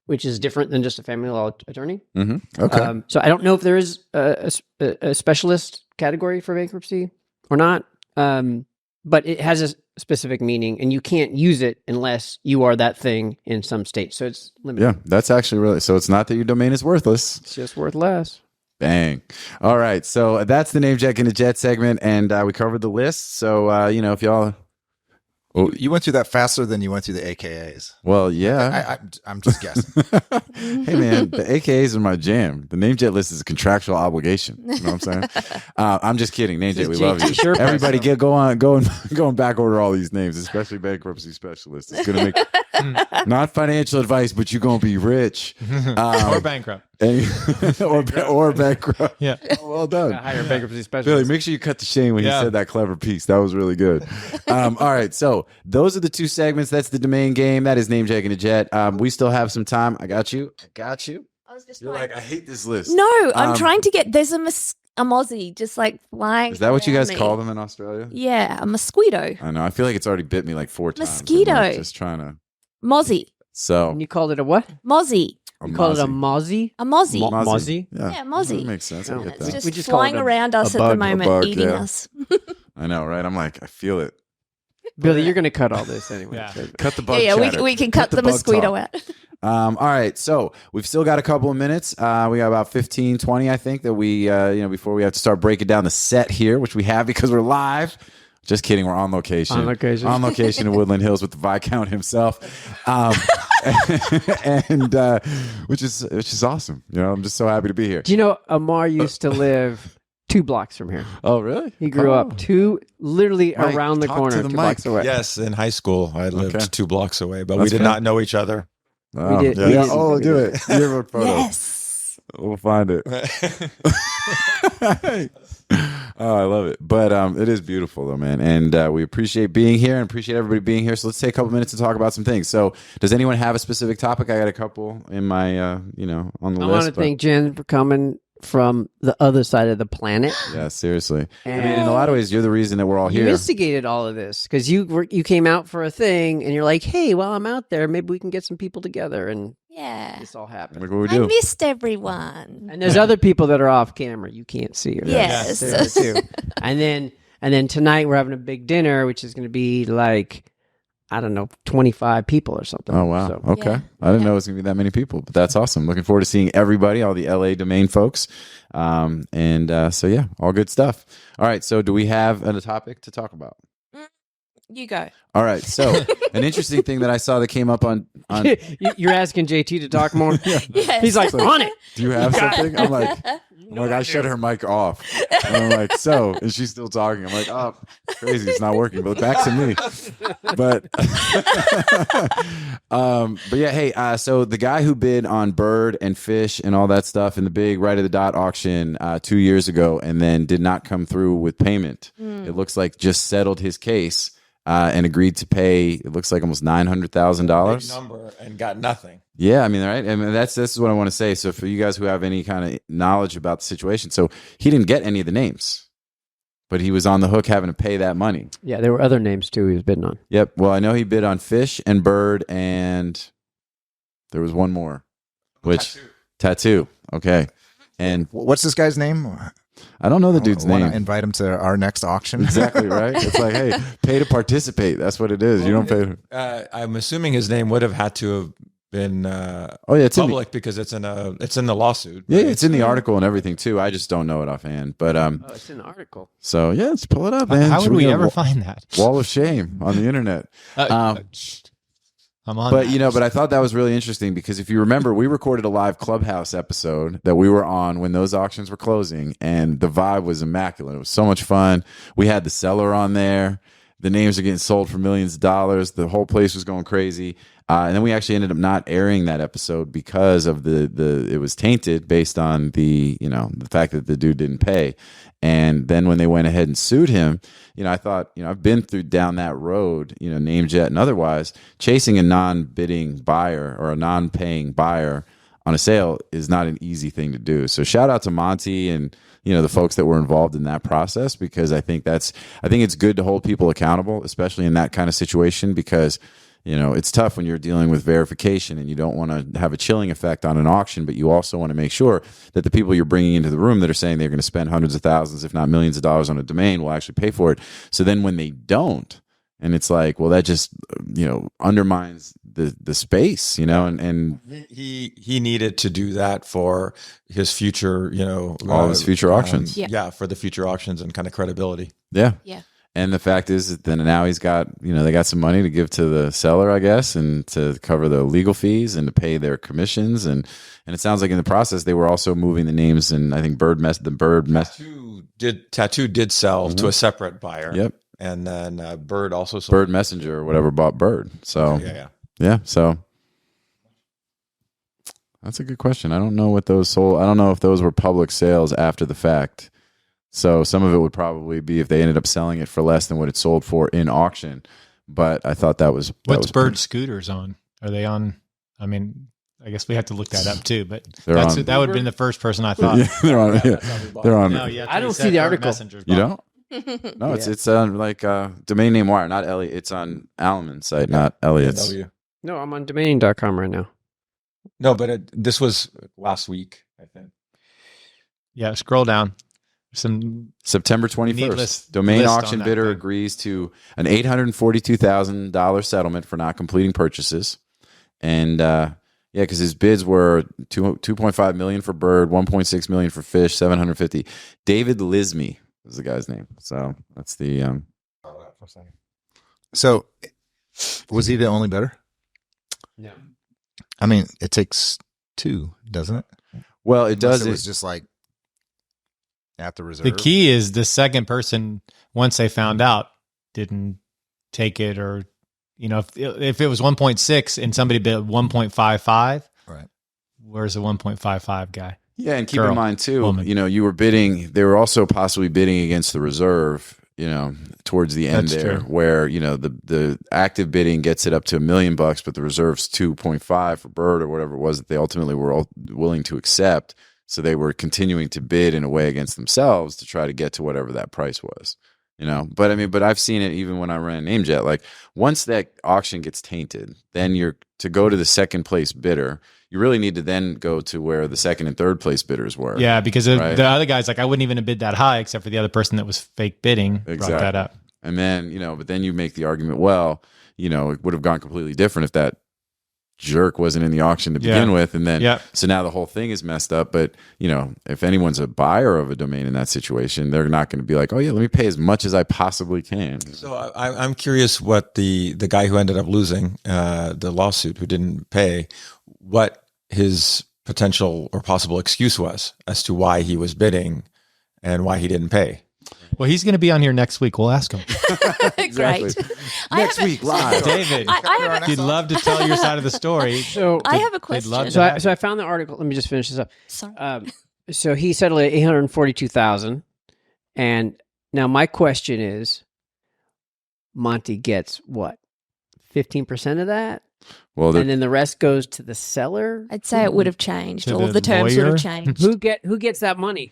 which is different than just a family law attorney. Okay. So I don't know if there is a specialist category for bankruptcy or not, but it has a specific meaning, and you can't use it unless you are that thing in some states. So it's limited. Yeah, that's actually really. So it's not that your domain is worthless. It's just worth less. Bang. All right. So that's the NameJet and the Jet segment, and we covered the list. So if y'all You went through that faster than you went through the AKAs. Well, yeah. I'm just guessing. Hey man, the AKAs are my jam. The NameJet list is a contractual obligation. You know what I'm saying? I'm just kidding. NameJet, we love you. Sherpas. Everybody going back over all these names, especially bankruptcy specialists. It's gonna make not financial advice, but you're gonna be rich. Or bankrupt. or bankrupt. Yeah. Oh, well done. Hire bankruptcy specialist. Billy, make sure you cut the shame when you said that clever piece. That was really good. All right. So those are the two segments. That's the domain game. That is NameJetGonnaJet. We still have some time. I got you. I was just You're flying. like, I hate this list. No, I'm trying to get. There's a Mozzie just like flying. Is that what you guys around me. call them in Australia? Yeah, a mosquito. I know. I feel like it's already bit me like 4 times. Mosquito. I'm like just trying to. Mozzie. So. And you called it a what? Mozzie. You called it a mozzie? A Mozzie. Mozzie? Yeah, Mozzie. That makes sense. I Oh, get It's that. just We just call flying it a- around us a at the bug. moment, bug, eating yeah. us. I know, right? I'm like, I feel it. Billy, you're going to cut all this anyway. Yeah. So- Cut the bug Yeah, chatter. we can cut the bug mosquito talk. out. All right, so we've still got a couple of minutes. We got about 15, 20, I think, that we, before we have to start breaking down the set here, which we have because we're live. Just kidding, we're on location. On location. On location in Woodland Hills with the Viscount himself, and which is awesome. You know, I'm just so happy to be here. Do you know Ammar used to live 2 blocks from here? Oh, really? He grew up literally Mike, around the talk corner, to the 2 mic. blocks away. Yes, in high school, I lived Okay. 2 blocks away, but That's we did fair. not know each other. Oh, We did- yeah. we Yeah. did- Oh, do it. Yearbook photo. Yes. We'll find it. Oh, I love it. But it is beautiful though, man. And we appreciate being here and appreciate everybody being here. So let's take a couple minutes to talk about some things. So does anyone have a specific topic? I got a couple in my, on the I list. want to but- thank Jen for coming from the other side of the planet. Yeah, seriously. I mean, And in a lot of ways, you're the reason that we're all you here. instigated all of this because you came out for a thing and you're like, hey, while I'm out there, maybe we can get some people together. And Yeah. this all happened. Like what we I do. missed everyone. And there's other people that are off camera. You can't see her. Yes. They're there too. And then tonight we're having a big dinner, which is going to be like, I don't know, 25 people or something. Oh, wow. So, Okay. Yeah. I didn't know it was going to be that many people, but that's awesome. Looking forward to seeing everybody, all the LA domain folks. So, yeah, all good stuff. All right. So, do we have a topic to talk about? You go. All right. So, an interesting thing that I saw that came up on you're asking JT to talk more? Yes. He's like, on it. do you have something? I'm like, I shut her mic off. And I'm like, so, and she's still talking. I'm like, oh, crazy. It's not working. But back to me. But yeah, hey, so the guy who bid on bird and fish and all that stuff in the big RightoftheDot auction 2 years ago and then did not come through with payment, it looks like just settled his case and agreed to pay, it looks like almost $900,000. Number and got nothing. Yeah, I mean, right? I mean, this is what I want to say. So for you guys who have any kind of knowledge about the situation, so he didn't get any of the names, but he was on the hook having to pay that money. Yeah, there were other names too he was bidding on. Yep. Well, I know he bid on fish and bird, and there was one more, which tattoo. Okay. And What's this guy's name? I don't know the dude's Wanna name. Invite him to our next auction. Exactly right. It's like, hey, pay to participate. That's what it is. You don't pay. I'm assuming his name would have had to have been Oh yeah, it's in the, public because it's in the lawsuit. yeah, right? it's in the article and everything too. I just don't know it offhand. But Oh, it's in the article. so yeah, let's pull it up, man. How would Should we get a ever find that? wall of shame on the internet? I'm on. But that. but I thought that was really interesting because if you remember, we recorded a live Clubhouse episode that we were on when those auctions were closing, and the vibe was immaculate. It was so much fun. We had the seller on there. The names are getting sold for millions of dollars. The whole place was going crazy. And then we actually ended up not airing that episode because of it was tainted based on the fact that the dude didn't pay. And then when they went ahead and sued him, I thought, I've been down that road, NameJet and otherwise, chasing a non-bidding buyer or a non-paying buyer on a sale is not an easy thing to do. So shout out to Monty and the folks that were involved in that process, because I think it's good to hold people accountable, especially in that kind of situation, because it's tough when you're dealing with verification and you don't want to have a chilling effect on an auction, but you also want to make sure that the people you're bringing into the room that are saying they're going to spend hundreds of thousands, if not millions of dollars on a domain will actually pay for it. So then when they don't, and it's like, well, that just, undermines the space, and he needed to do that for his future, all his future auctions. Yeah. Yeah, for the future auctions and kind of credibility. Yeah. Yeah. And the fact is that then now he's got, they got some money to give to the seller, I guess, and to cover the legal fees and to pay their commissions. And it sounds like in the process, they were also moving the names. And I think Tattoo did sell to a separate buyer. Yep. And then Bird also sold. Bird Messenger or whatever bought Bird. So, yeah. So that's a good question. I don't know what those sold. I don't know if those were public sales after the fact. So some of it would probably be if they ended up selling it for less than what it sold for in auction. But I thought that was what's Bird Scooters on? Are they on? I mean, I guess we have to look that up too. But that would have been the first person I thought. Yeah, they're on. They're on. No, I don't see the article. You don't? No, it's on like Domain Name Wire, not Elliot. It's on Alman's site, not Elliot's. No, I'm on domain.com right now. No, but this was last week, I think. Yeah, scroll down. Some September 21st. Domain auction bidder agrees to an $842,000 settlement for not completing purchases. And because his bids were $2.5 million for Bird, $1.6 million for Fish, $750. David Lismy is the guy's name. So that's the. So was he the only bidder? No. I mean, it takes two, doesn't it? Well, it does. It was just like at the reserve. The key is the second person, once they found out, didn't take it, or if it was 1.6 and somebody bid 1.55, right? Where's the 1.55 guy? Yeah, and keep in mind too, you were bidding. They were also possibly bidding against the reserve. Towards the end That's there, true. where the active bidding gets it up to $1 million, but the reserve's 2.5 for Bird or whatever it was that they ultimately were all willing to accept. So they were continuing to bid in a way against themselves to try to get to whatever that price was. But I've seen it even when I ran NameJet. Like once that auction gets tainted, then you're to go to the second place bidder. You really need to then go to where the second and third place bidders were. Yeah, because the other guy's like, I wouldn't even have bid that high except for the other person that was fake bidding brought that up. And then, but then you make the argument, well, it would have gone completely different if that jerk wasn't in the auction to begin with. And then, so now the whole thing is messed up. But, if anyone's a buyer of a domain in that situation, they're not going to be like, oh, yeah, let me pay as much as I possibly can. So I'm curious what the guy who ended up losing the lawsuit, who didn't pay, what his potential or possible excuse was as to why he was bidding and why he didn't pay. Well, he's going to be on here next week. We'll ask him. Great. Next week, live. David, you'd love to tell your side of the story. So I have a question. So I found the article. Let me just finish this up. Sorry. So he settled at $842,000, and now my question is, Monty gets what? 15% of that? Well, and then the rest goes to the seller? I'd say it would have changed. To All the the terms would lawyer? have changed. Who gets that money?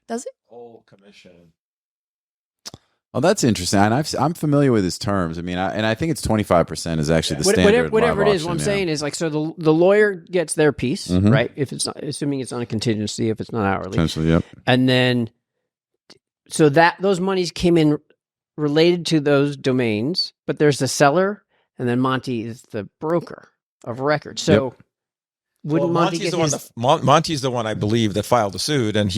Does it? Whole commission. Oh, that's interesting. And I'm familiar with his terms. I mean, I think it's 25% is actually the standard. Whatever live it is, what I'm auction, saying is like, so the lawyer gets their piece, Mhm. right? If it's not, assuming it's on a contingency, if it's not hourly, Potentially, yep. and then so that those monies came in related to those domains, but there's the seller, and then Monty is the broker of record. So wouldn't Monty get his? Monty's the one I believe that filed the suit, and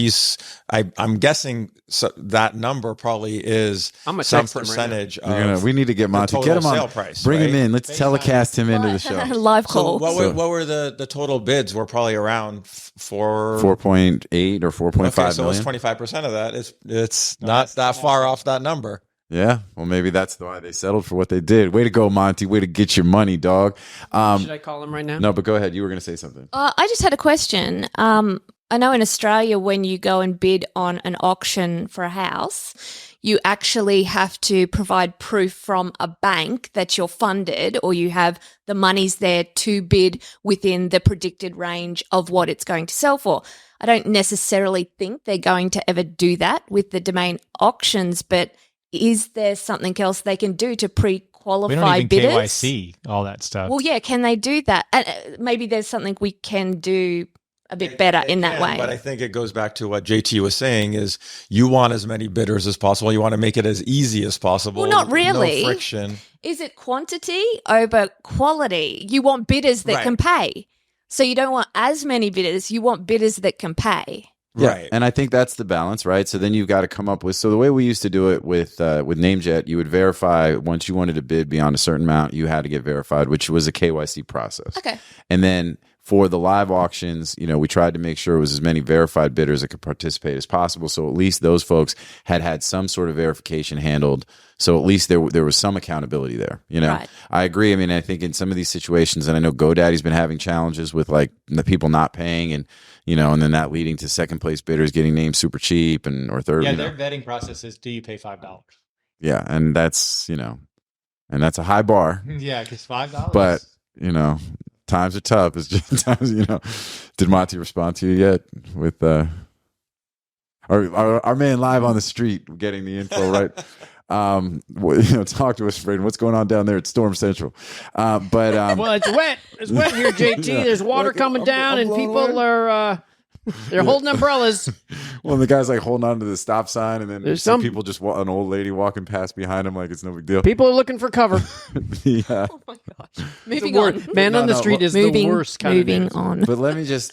I'm guessing that number probably is I'm some text him right percentage We need to get Monty. the Get him total on. sale price. Bring him right? in. Let's telecast him into the show. Live So call. what were the total bids? Were probably around 4.8 or 4.5 okay, so million. it's 25% of that. It's not that far off that number. Yeah. Well, maybe that's why they settled for what they did. Way to go, Monty. Way to get your money, dog. Should I call him right now? No, but go ahead. You were going to say something. I just had a question. I know in Australia, when you go and bid on an auction for a house, you actually have to provide proof from a bank that you're funded or you have the monies there to bid within the predicted range of what it's going to sell for. I don't necessarily think they're going to ever do that with the domain auctions, but is there something else they can do to pre-qualify We don't even bidders? KYC all that stuff. Well, yeah, can they do that? And maybe there's something we can do a bit better in that way. But I think it goes back to what JT was saying is you want as many bidders as possible. You want to make it as easy as possible. Well, not really. No friction. Is it quantity over quality? You want bidders that Right. can pay. So you don't want as many bidders. You want bidders that can pay. Yeah, Right. and I think that's the balance, right? So then you've got to come up with. So the way we used to do it with NameJet, you would verify once you wanted to bid beyond a certain amount, you had to get verified, which was a KYC process. Okay. And then for the live auctions, we tried to make sure it was as many verified bidders that could participate as possible. So at least those folks had some sort of verification handled. So at least there was some accountability there. Right. I agree. I mean, I think in some of these situations, and I know GoDaddy's been having challenges with like the people not paying, and and then that leading to second place bidders getting named super cheap or third. Yeah, their vetting process is: do you pay $5? Yeah, and that's and that's a high bar. Yeah, because $5. But times are tough. It's just times. Did Monty respond to you yet with our man live on the street getting the info right? Talk to us, Braden. What's going on down there at Storm Central? Well, it's wet. It's wet here, JT. There's water coming down, and people are they're holding umbrellas. Well, the guy's like holding on to the stop sign, and then There's some some- people just an old lady walking past behind him like it's no big deal. People are looking for cover. Yeah. Oh my gosh. Moving The on. word- Man on the street is the worst kind of Moving news. on.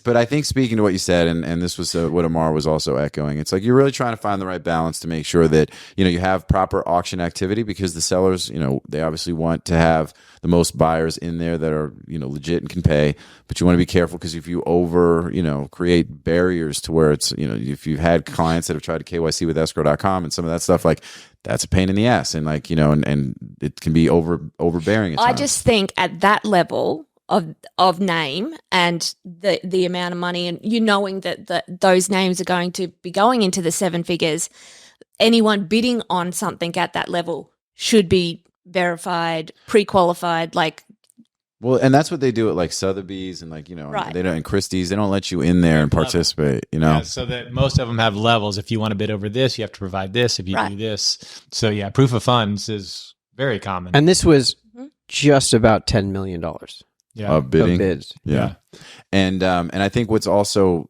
But I think speaking to what you said, and this was what Ammar was also echoing, it's like you're really trying to find the right balance to make sure that, you have proper auction activity, because the sellers, they obviously want to have the most buyers in there that are, legit and can pay, but you want to be careful, because if you create barriers to where it's, if you've had clients that have tried to KYC with escrow.com and some of that stuff, like that's a pain in the ass, and like, and it can be overbearing at I times. just think at that level of name and the amount of money, and knowing that those names are going to be going into the seven figures, anyone bidding on something at that level should be verified, pre-qualified, like. Well, and that's what they do at like Sotheby's and like, Right. they don't, and Christie's, they don't let you in there and participate, Yeah, so that most of them have levels. If you want to bid over this, you have to provide this. If you Right. do this, so yeah, proof of funds is very common. And this was Mhm. just about $10 million yeah, of bidding. of bids. Yeah. And I think what's also,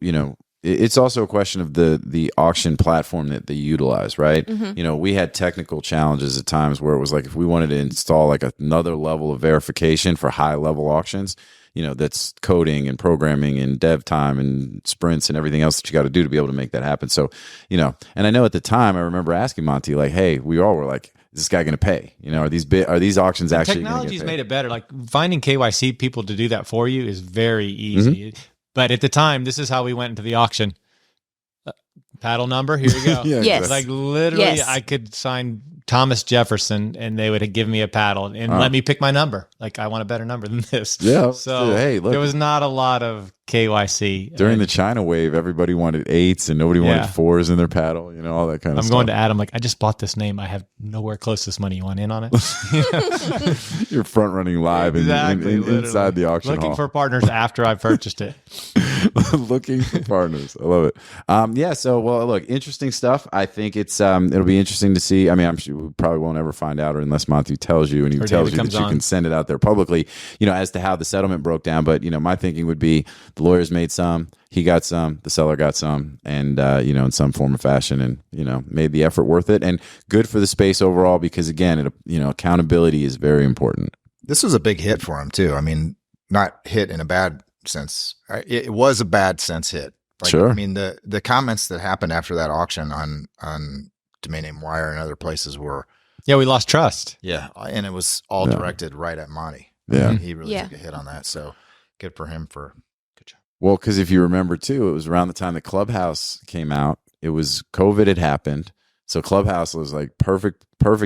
it's also a question of the auction platform that they utilize, right? Mhm. We had technical challenges at times where it was like, if we wanted to install like another level of verification for high level auctions, that's coding and programming and dev time and sprints and everything else that you got to do to be able to make that happen. So, and I know at the time I remember asking Monty, like, hey, we all were like, is this guy going to pay? Are these auctions actually gonna Technology's get made paid? it better. Like finding KYC people to do that for you is very easy. But at the time, this is how we went into the auction. Paddle number, here we go. Yeah, Yes. exactly. Like literally, Yes. I could sign Thomas Jefferson, and they would give me a paddle and Oh. let me pick my number. Like I want a better number than this. Yeah. So Dude, hey, look. there was not a lot of KYC During And the China wave, everybody wanted 8s and nobody wanted Yeah. 4s in their paddle, all that kind of I'm stuff. going to Adam. Like I just bought this name. I have nowhere close this money. You want in on it? You're front running live Literally. inside the auction Looking hall. for partners after I purchased it. Looking for partners. I love it. Yeah. So, well, look, interesting stuff. I think it'll be interesting to see. I mean, I'm sure we probably won't ever find out, or unless Monty tells you, and he Or tells David you that comes you on. can send it out there publicly, as to how the settlement broke down. But, my thinking would be the lawyers made some, he got some, the seller got some, and, in some form or fashion, and, made the effort worth it, and good for the space overall, because again, accountability is very important. This was a big hit for him too. I mean, not hit in a bad sense. It was a bad sense hit. Sure. I mean, the comments that happened after that auction on Domain Name Wire and other places were, Yeah, we lost trust. yeah, and it was all Yeah. directed right at Monty. Yeah. He really Yeah. took a hit on that. So good for him for good job. Well, because if you remember too, it was around the time that Clubhouse came out. It was COVID had happened, so Clubhouse was like perfect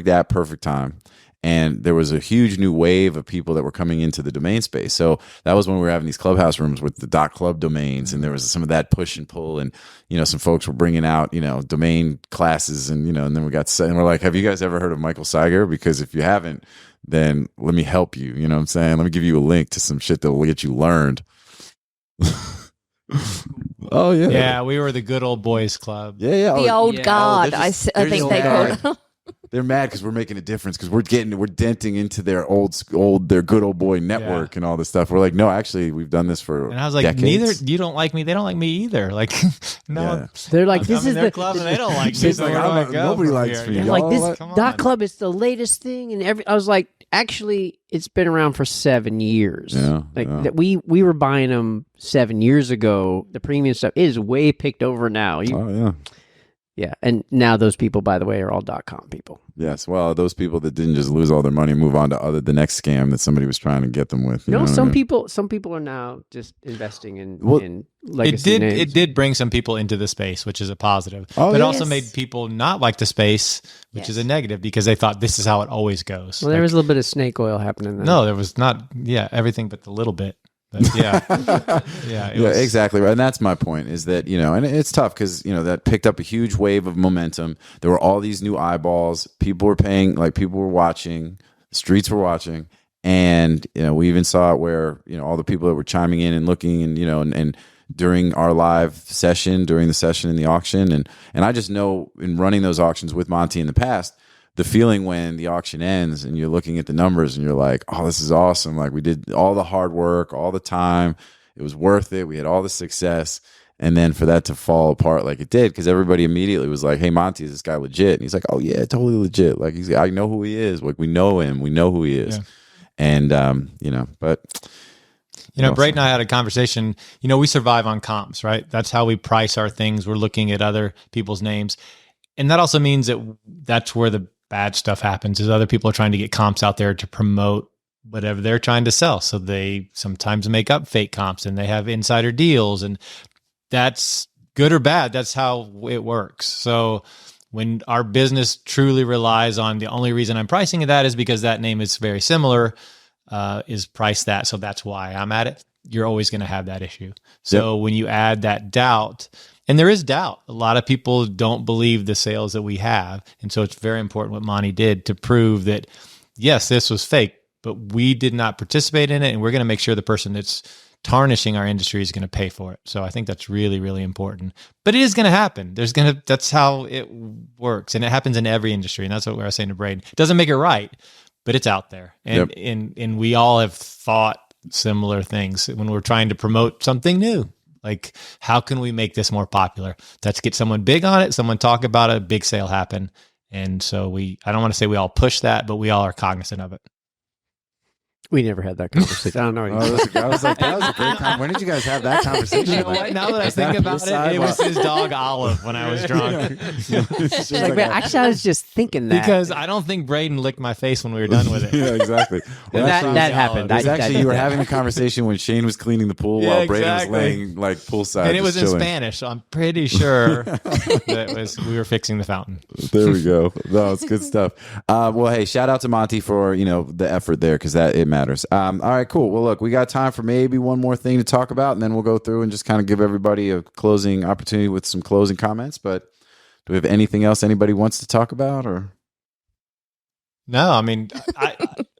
app, perfect time, and there was a huge new wave of people that were coming into the domain space. So that was when we were having these Clubhouse rooms with the .club domains, and there was some of that push and pull, and some folks were bringing out domain classes, and and then and we're like, have you guys ever heard of Michael Seiger? Because if you haven't, then let me help you. You know what I'm saying? Let me give you a link to some shit that will get you learned. Oh yeah, Yeah, we were the good old boys club. yeah. The old yeah. guard, they're I just- think they're they just call it. They're mad because we're making a difference because we're denting into their their good old boy network and all this stuff. We're like, no, actually, we've done this for. And I was like, decades. neither you don't like me, they don't like me either. Like, no, they're like, I'm this in is their the club and they don't like me. She's So like, where do I go nobody from likes here? me. They're Y'all like, this like- Come dot on. club is the latest thing, and I was like, actually, it's been around for 7 years. Yeah, like yeah. that we were buying them 7 years ago. The premium stuff is way picked over now. Oh yeah. Yeah, and now those people, by the way, are all .com people. Yes. Well, those people that didn't just lose all their money and move on to the next scam that somebody was trying to get them with. you know what I some mean? people are now just investing in It legacy names. did. It did bring some people into the space, which is a positive. Oh, but it yes. also made people not like the space, which is a negative because they thought this is how it always goes. Well, there was a little bit of snake oil happening there. no, there was not. Yeah, everything but the little bit. But yeah, it Yeah, was- exactly right. And that's my point is that, and it's tough because, that picked up a huge wave of momentum. There were all these new eyeballs. People were paying, like people were watching, the streets were watching. And, we even saw it where, all the people that were chiming in and looking and, and during our live session, during the session in the auction. And I just know in running those auctions with Monty in the past, the feeling when the auction ends and you're looking at the numbers and you're like, oh, this is awesome. Like we did all the hard work, all the time. It was worth it. We had all the success. And then for that to fall apart like it did, because everybody immediately was like, hey, Monty, is this guy legit? And he's like, oh, yeah, totally legit. Like, I know who he is. Like, we know him. We know who he is. Yeah. And, but. Braden and I had a conversation. We survive on comps, right? That's how we price our things. We're looking at other people's names. And that also means that that's where the bad stuff happens is other people are trying to get comps out there to promote whatever they're trying to sell. So they sometimes make up fake comps and they have insider deals, and that's good or bad. That's how it works. So when our business truly relies on the only reason I'm pricing that is because that name is very similar, is price that. So that's why I'm at it. You're always going to have that issue. So when you add that doubt, and there is doubt. A lot of people don't believe the sales that we have. And so it's very important what Monty did to prove that, yes, this was fake, but we did not participate in it. And we're going to make sure the person that's tarnishing our industry is going to pay for it. So I think that's really, really important. But it is going to happen. That's how it works. And it happens in every industry. And that's what I was saying to Braden. It doesn't make it right, but it's out there. And, and we all have thought similar things when we're trying to promote something new. Like, how can we make this more popular? Let's get someone big on it, someone talk about it, a big sale happen. And so I don't want to say we all push that, but we all are cognizant of it. We never had that conversation. I don't know. What I was like, that was a great time. When did you guys have that conversation? You know what? Now that I think about it, it was his dog Olive when I was drunk. She's like, man, actually, I was just thinking that. Because I don't think Braden licked my face when we were done with it. Yeah, exactly. Well, that happened. It was That- actually, you were having a conversation when Shane was cleaning the pool while Braden was laying like poolside. And it was just in chilling. Spanish, so I'm pretty sure that we were fixing the fountain. There we go. No, it's good stuff. Well, hey, shout out to Monty for the effort there because it matters. All right, cool. Well, look, we got time for maybe one more thing to talk about, and then we'll go through and just kind of give everybody a closing opportunity with some closing comments. But do we have anything else anybody wants to talk about, or? No, I mean,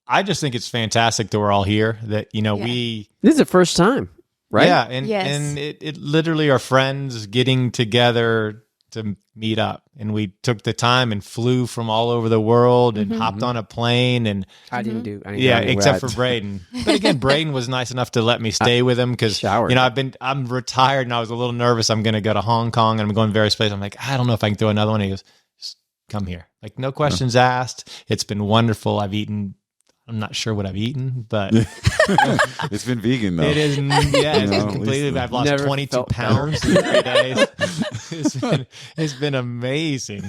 I just think it's fantastic that we're all here. That we This is the first time, right? Yeah, and Yes. and it literally are friends getting together to meet up, and we took the time and flew from all over the world and hopped on a plane and I didn't do. I didn't yeah, go anywhere. except for Braden. But again, Braden was nice enough to let me stay with him because showered. I'm retired and I was a little nervous. I'm going to go to Hong Kong and I'm going various places. I'm like, I don't know if I can throw another one. And he goes, just come here. Like no questions asked. It's been wonderful. I'm not sure what I've eaten, but It's been vegan though. it is. Yeah, it's at completely. least- I've lost Never 22 felt pounds in 3 days. It's been amazing.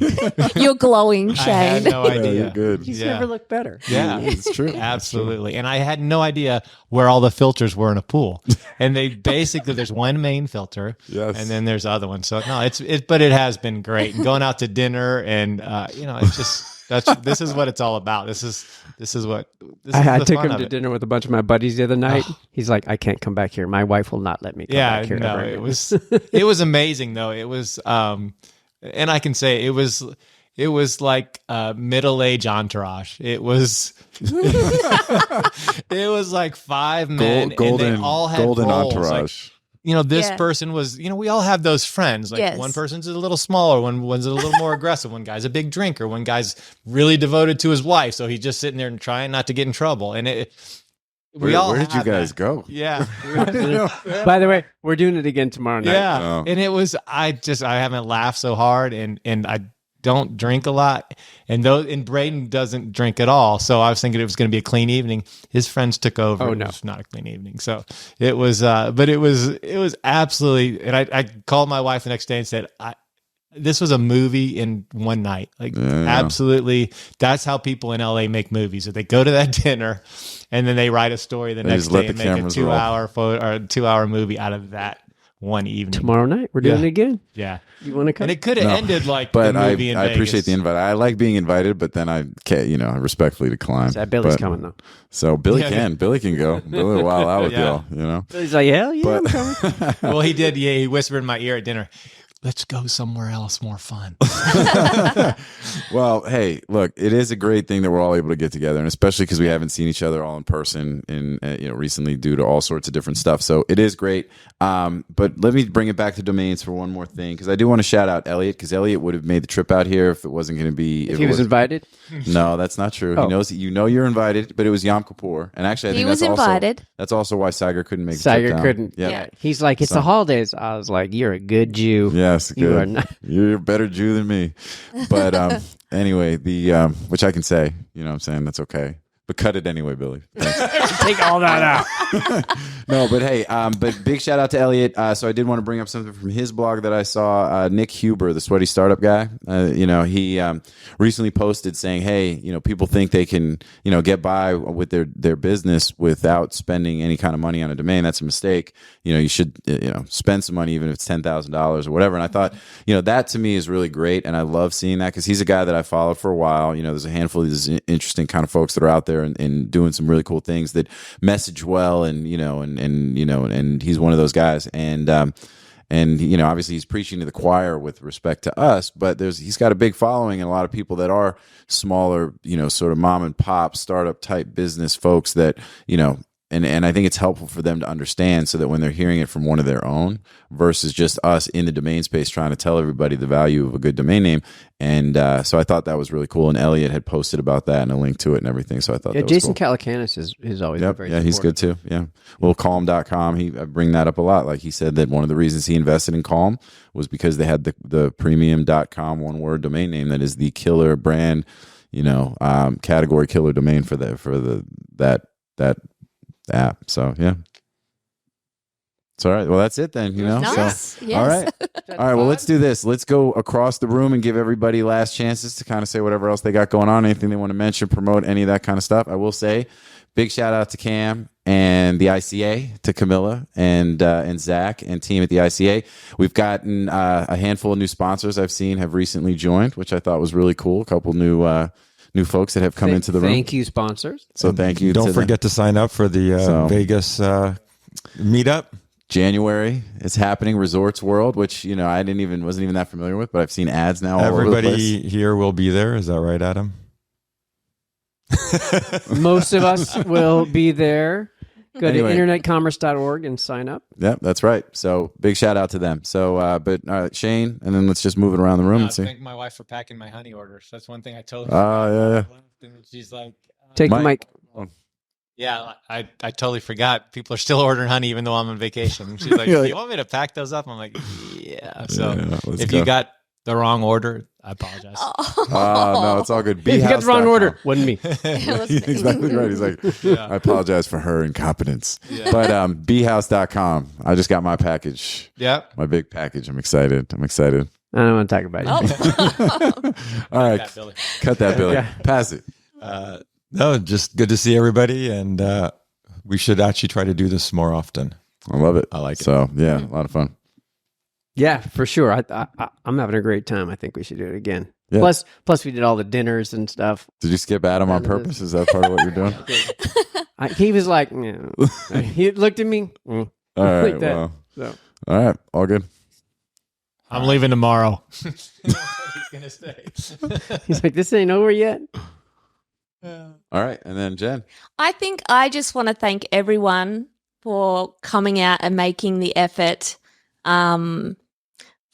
You're glowing, I had Shane. no Yeah, idea. you're good. He's Yeah. never looked better. Yeah, It's true. absolutely. And I had no idea where all the filters were in a pool. And they basically there's one main filter, Yes. and then there's other ones. So no, but it has been great. And going out to dinner, and it's just this is what it's all about. This is what I the took fun him of to it. dinner with a bunch of my buddies the other night. He's like, I can't come back here. My wife will not let me come Yeah, back here. no, ever it again." was amazing though. It was and I can say it was like middle-aged entourage. It was it was like 5 men Golden, and they all had golden roles. entourage. this Yeah. person was, we all have those friends. Like Yes. one person's a little smaller, one's a little more aggressive, one guy's a big drinker, one guy's really devoted to his wife, so he's just sitting there and trying not to get in trouble. And Where did you have guys that. go? Yeah. By the way, we're doing it again tomorrow night. Yeah. Oh. And it was, I haven't laughed so hard, and I don't drink a lot. And Braden doesn't drink at all. So I was thinking it was going to be a clean evening. His friends took over. Oh, It no. was not a clean evening. So it was, but it was absolutely, and I called my wife the next day and said, this was a movie in one night. Like absolutely. That's how people in LA make movies. If they go to that dinner and then they write a story the next just let day and the make a cameras roll. 2-hour photo or a 2-hour movie out of that one evening. Tomorrow night, we're doing Yeah. it again. Yeah. You want to come? And it could have No. ended like But the movie in I Vegas. appreciate the invite. I like being invited, but then I can't, I respectfully decline. That Billy's But- coming though. So Billy Yeah. Billy can go. Billy will wild out with Yeah. y'all, Billy's like, hell yeah, I'm coming. But Well, he did. Yeah, he whispered in my ear at dinner, let's go somewhere else more fun. well, hey, look, it is a great thing that we're all able to get together, and especially because we haven't seen each other all in person in recently due to all sorts of different stuff. So it is great. But let me bring it back to domains for one more thing, because I do want to shout out Elliot, because Elliot would have made the trip out here if it wasn't going to be. If he was invited, No, that's not true. He Oh. knows that you're invited, but it was Yom Kippur, and actually I He think was that's invited. Also, that's also why Saiger couldn't make the trip Saiger down. couldn't. Yep. Yeah. He's like, it's So- the holidays. I was like, you're a good Jew. Yes, You good. are not. You're a better Jew than me. But anyway, the which I can say, what I'm saying, that's okay. But cut it anyway, Billy. Thanks. Take all that out. No, but hey, but big shout out to Elliot. So I did want to bring up something from his blog that I saw. Nick Huber, the sweaty startup guy, he recently posted saying, hey, people think they can, get by with their business without spending any kind of money on a domain. That's a mistake. You should, spend some money, even if it's $10,000 or whatever. And I thought, that to me is really great. And I love seeing that, because he's a guy that I followed for a while. There's a handful of these interesting kind of folks that are out there and doing some really cool things that message well, and he's one of those guys. And obviously he's preaching to the choir with respect to us, but he's got a big following and a lot of people that are smaller, sort of mom and pop startup type business folks that, and I think it's helpful for them to understand, so that when they're hearing it from one of their own versus just us in the domain space trying to tell everybody the value of a good domain name. And so I thought that was really cool. And Elliot had posted about that and a link to it and everything. So I thought Yeah, that was Jason cool. Calacanis is always Yep. very Yeah, he's good supportive. too. Yeah. Well, Calm.com, I bring that up a lot. Like he said that one of the reasons he invested in Calm was because they had the premium.com one-word domain name that is the killer brand, category killer domain for that app. So yeah. It's all right. Well, that's it then, Nice. So, Yes. all right. All right. Well, let's do this. Let's go across the room and give everybody last chances to kind of say whatever else they got going on, anything they want to mention, promote, any of that kind of stuff. I will say big shout out to Cam and the ICA, to Camilla and Zach and team at the ICA. We've gotten a handful of new sponsors I've seen have recently joined, which I thought was really cool. A couple new folks that have come into the room. Thank you, sponsors. So thank you. Don't to them. forget to sign up for the So- Vegas meetup. January, it's happening. Resorts World, which I wasn't even that familiar with, but I've seen ads now all over the place. Everybody here will be there. Is that right, Adam? Most of us will be there. Go Anyway. to internetcommerce.org and sign up. Yep, that's right. So big shout out to them. So, but Shane, and then let's just move it around the room and see. Thank my wife for packing my honey orders. That's one thing I told her. Oh, yeah. And she's like, Take the Mike. mic. yeah, I totally forgot. People are still ordering honey even though I'm on vacation. She's like, You're do like- you want me to pack those up? I'm like, yeah. So Yeah, let's if go. you got the wrong order, I apologize. No, it's all good. If you got the wrong order, wasn't me. He's exactly right. He's like, I apologize for her incompetence. Yeah. But bhouse.com. I just got my package, Yeah. my big package. I'm excited. I don't want to talk about it. Oh. All right. That, Billy. Cut that, Billy. Yeah. Pass it. No, just good to see everybody, and we should actually try to do this more often. I love it. I like it. So, yeah, a lot of fun. Yeah, for sure. I'm having a great time. I think we should do it again. Yeah. Plus, we did all the dinners and stuff. Did you skip Adam on purpose? Is that part of what you're doing? He was like, no. He looked at me. All right. Like that. Well, So. all right. All good. I'm leaving tomorrow. He's going to stay. He's like, this ain't over yet. All right. And then Jen. I think I just want to thank everyone for coming out and making the effort for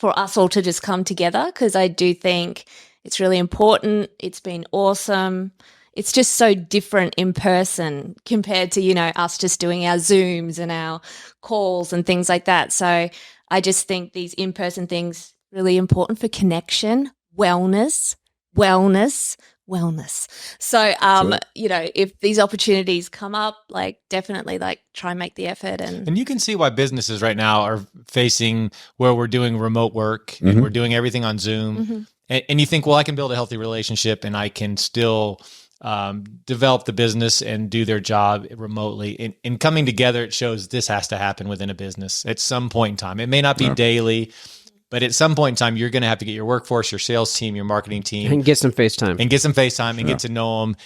us all to just come together, because I do think it's really important. It's been awesome. It's just so different in person compared to, us just doing our Zooms and our calls and things like that. So I just think these in-person things really important for connection, wellness. So, if these opportunities come up, definitely try and make the effort. And you can see why businesses right now are facing where we're doing remote work and we're doing everything on Zoom. And you think, well, I can build a healthy relationship and I can still develop the business and do their job remotely. In coming together, it shows this has to happen within a business at some point in time. It may not be daily, but at some point in time, you're going to have to get your workforce, your sales team, your marketing team. And get some FaceTime. And get to know them.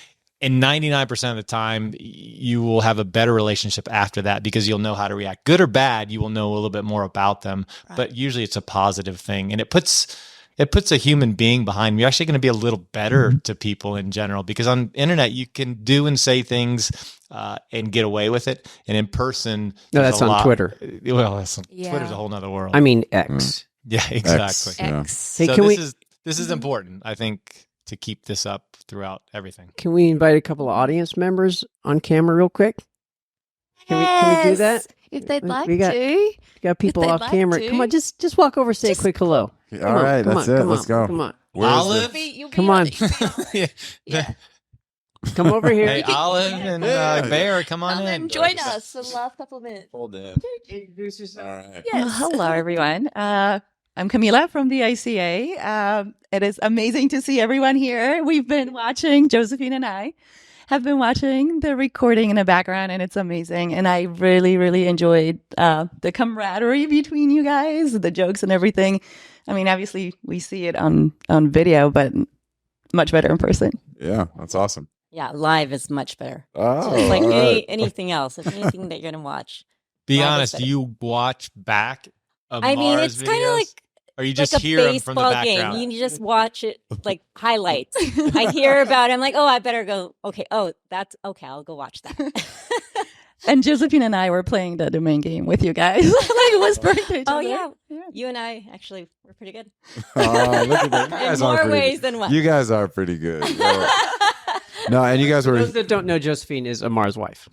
And 99% of the time, you will have a better relationship after that because you'll know how to react. Good or bad, you will know a little bit more about them. Right. But usually it's a positive thing. And it puts a human being behind me. You're actually going to be a little better to people in general, because on the internet, you can do and say things and get away with it. And in person, no, that's on Twitter. Well, Twitter's a whole nother world. I mean, X. Yeah, exactly. X. Hey, so this is important, I think, to keep this up throughout everything. Can we invite a couple of audience members on camera real quick? Can we do that? If they'd like we got people off camera. Come on, just walk over, say a quick hello. All right, that's it. Let's go. Come on. Olive? Come on. Come over here. Hey, Olive and Bear, come on in. Join us for the last couple of minutes. Hold in. Introduce yourself. All right. Yes. Well, hello, everyone. I'm Camila from the ICA. It is amazing to see everyone here. We've been watching, Josephine and I have been watching the recording in the background, and it's amazing. And I really, really enjoyed the camaraderie between you guys, the jokes and everything. I mean, obviously, we see it on video, but much better in person. Yeah, that's awesome. Yeah, live is much better. Oh, Just like right. anything else, if anything that you're going to watch. Be live honest, is do you watch back Ammar's I mean, it's kind of videos? like Or you like just a hear them from the baseball background? game. You just watch it like highlights. I hear about it. I'm like, oh, I better go. Okay. Oh, that's okay. I'll go watch that. And Josephine and I were playing the domain game with you guys, like whispering to each Oh, other. yeah. You and I actually were pretty good. Oh, look at that. You In guys are more pretty ways good. than one. You guys are pretty good. Yeah. No, and you guys For were. those that don't know, Josephine is Ammar's wife.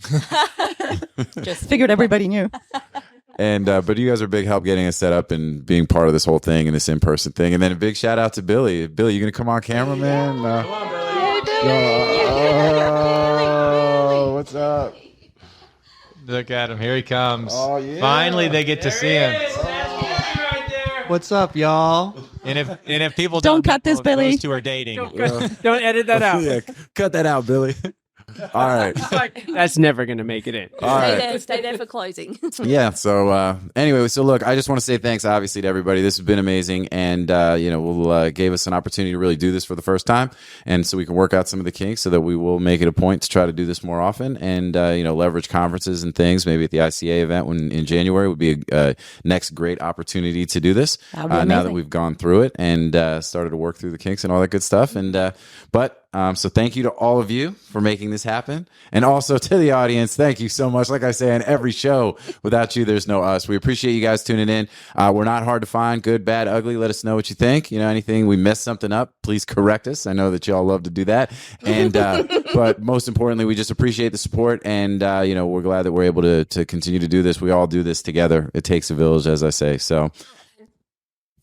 Just figured everybody knew. And but you guys are a big help getting us set up and being part of this whole thing and this in-person thing. And then a big shout out to Billy. Billy, you gonna come on camera, man? Come on, Billy. Oh, what's up? Look at him. Here he comes. Oh, yeah. Finally, they get to see him. What's up, y'all? And if people Don't cut know, this, Billy. those two are dating. Don't edit that out. Yeah, cut that out, Billy. All right. That's never going to make it in. All right. Stay there for closing. Yeah. So anyway, so look, I just want to say thanks, obviously, to everybody. This has been amazing, and we'll gave us an opportunity to really do this for the first time, and so we can work out some of the kinks, so that we will make it a point to try to do this more often, and leverage conferences and things. Maybe at the ICA event in January would be a next great opportunity to do this. That would be now that amazing. we've gone through it and started to work through the kinks and all that good stuff, and so thank you to all of you for making this happen. And also to the audience, thank you so much. Like I say on every show, without you, there's no us. We appreciate you guys tuning in. We're not hard to find, good, bad, ugly. Let us know what you think. Anything we messed something up, please correct us. I know that y'all love to do that. And but most importantly, we just appreciate the support. And, we're glad that we're able to continue to do this. We all do this together. It takes a village, as I say. So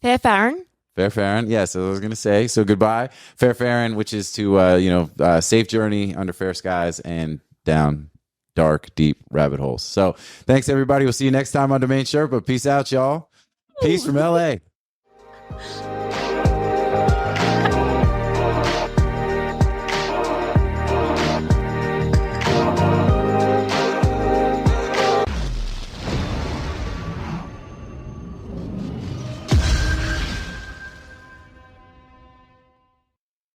Fair Farron. Fair Farron, yes, I was going to say. So goodbye, Fair Farron, which is to, safe journey under fair skies and down dark, deep rabbit holes. So thanks, everybody. We'll see you next time on Domain Sherpa. Peace out, y'all. Peace from LA.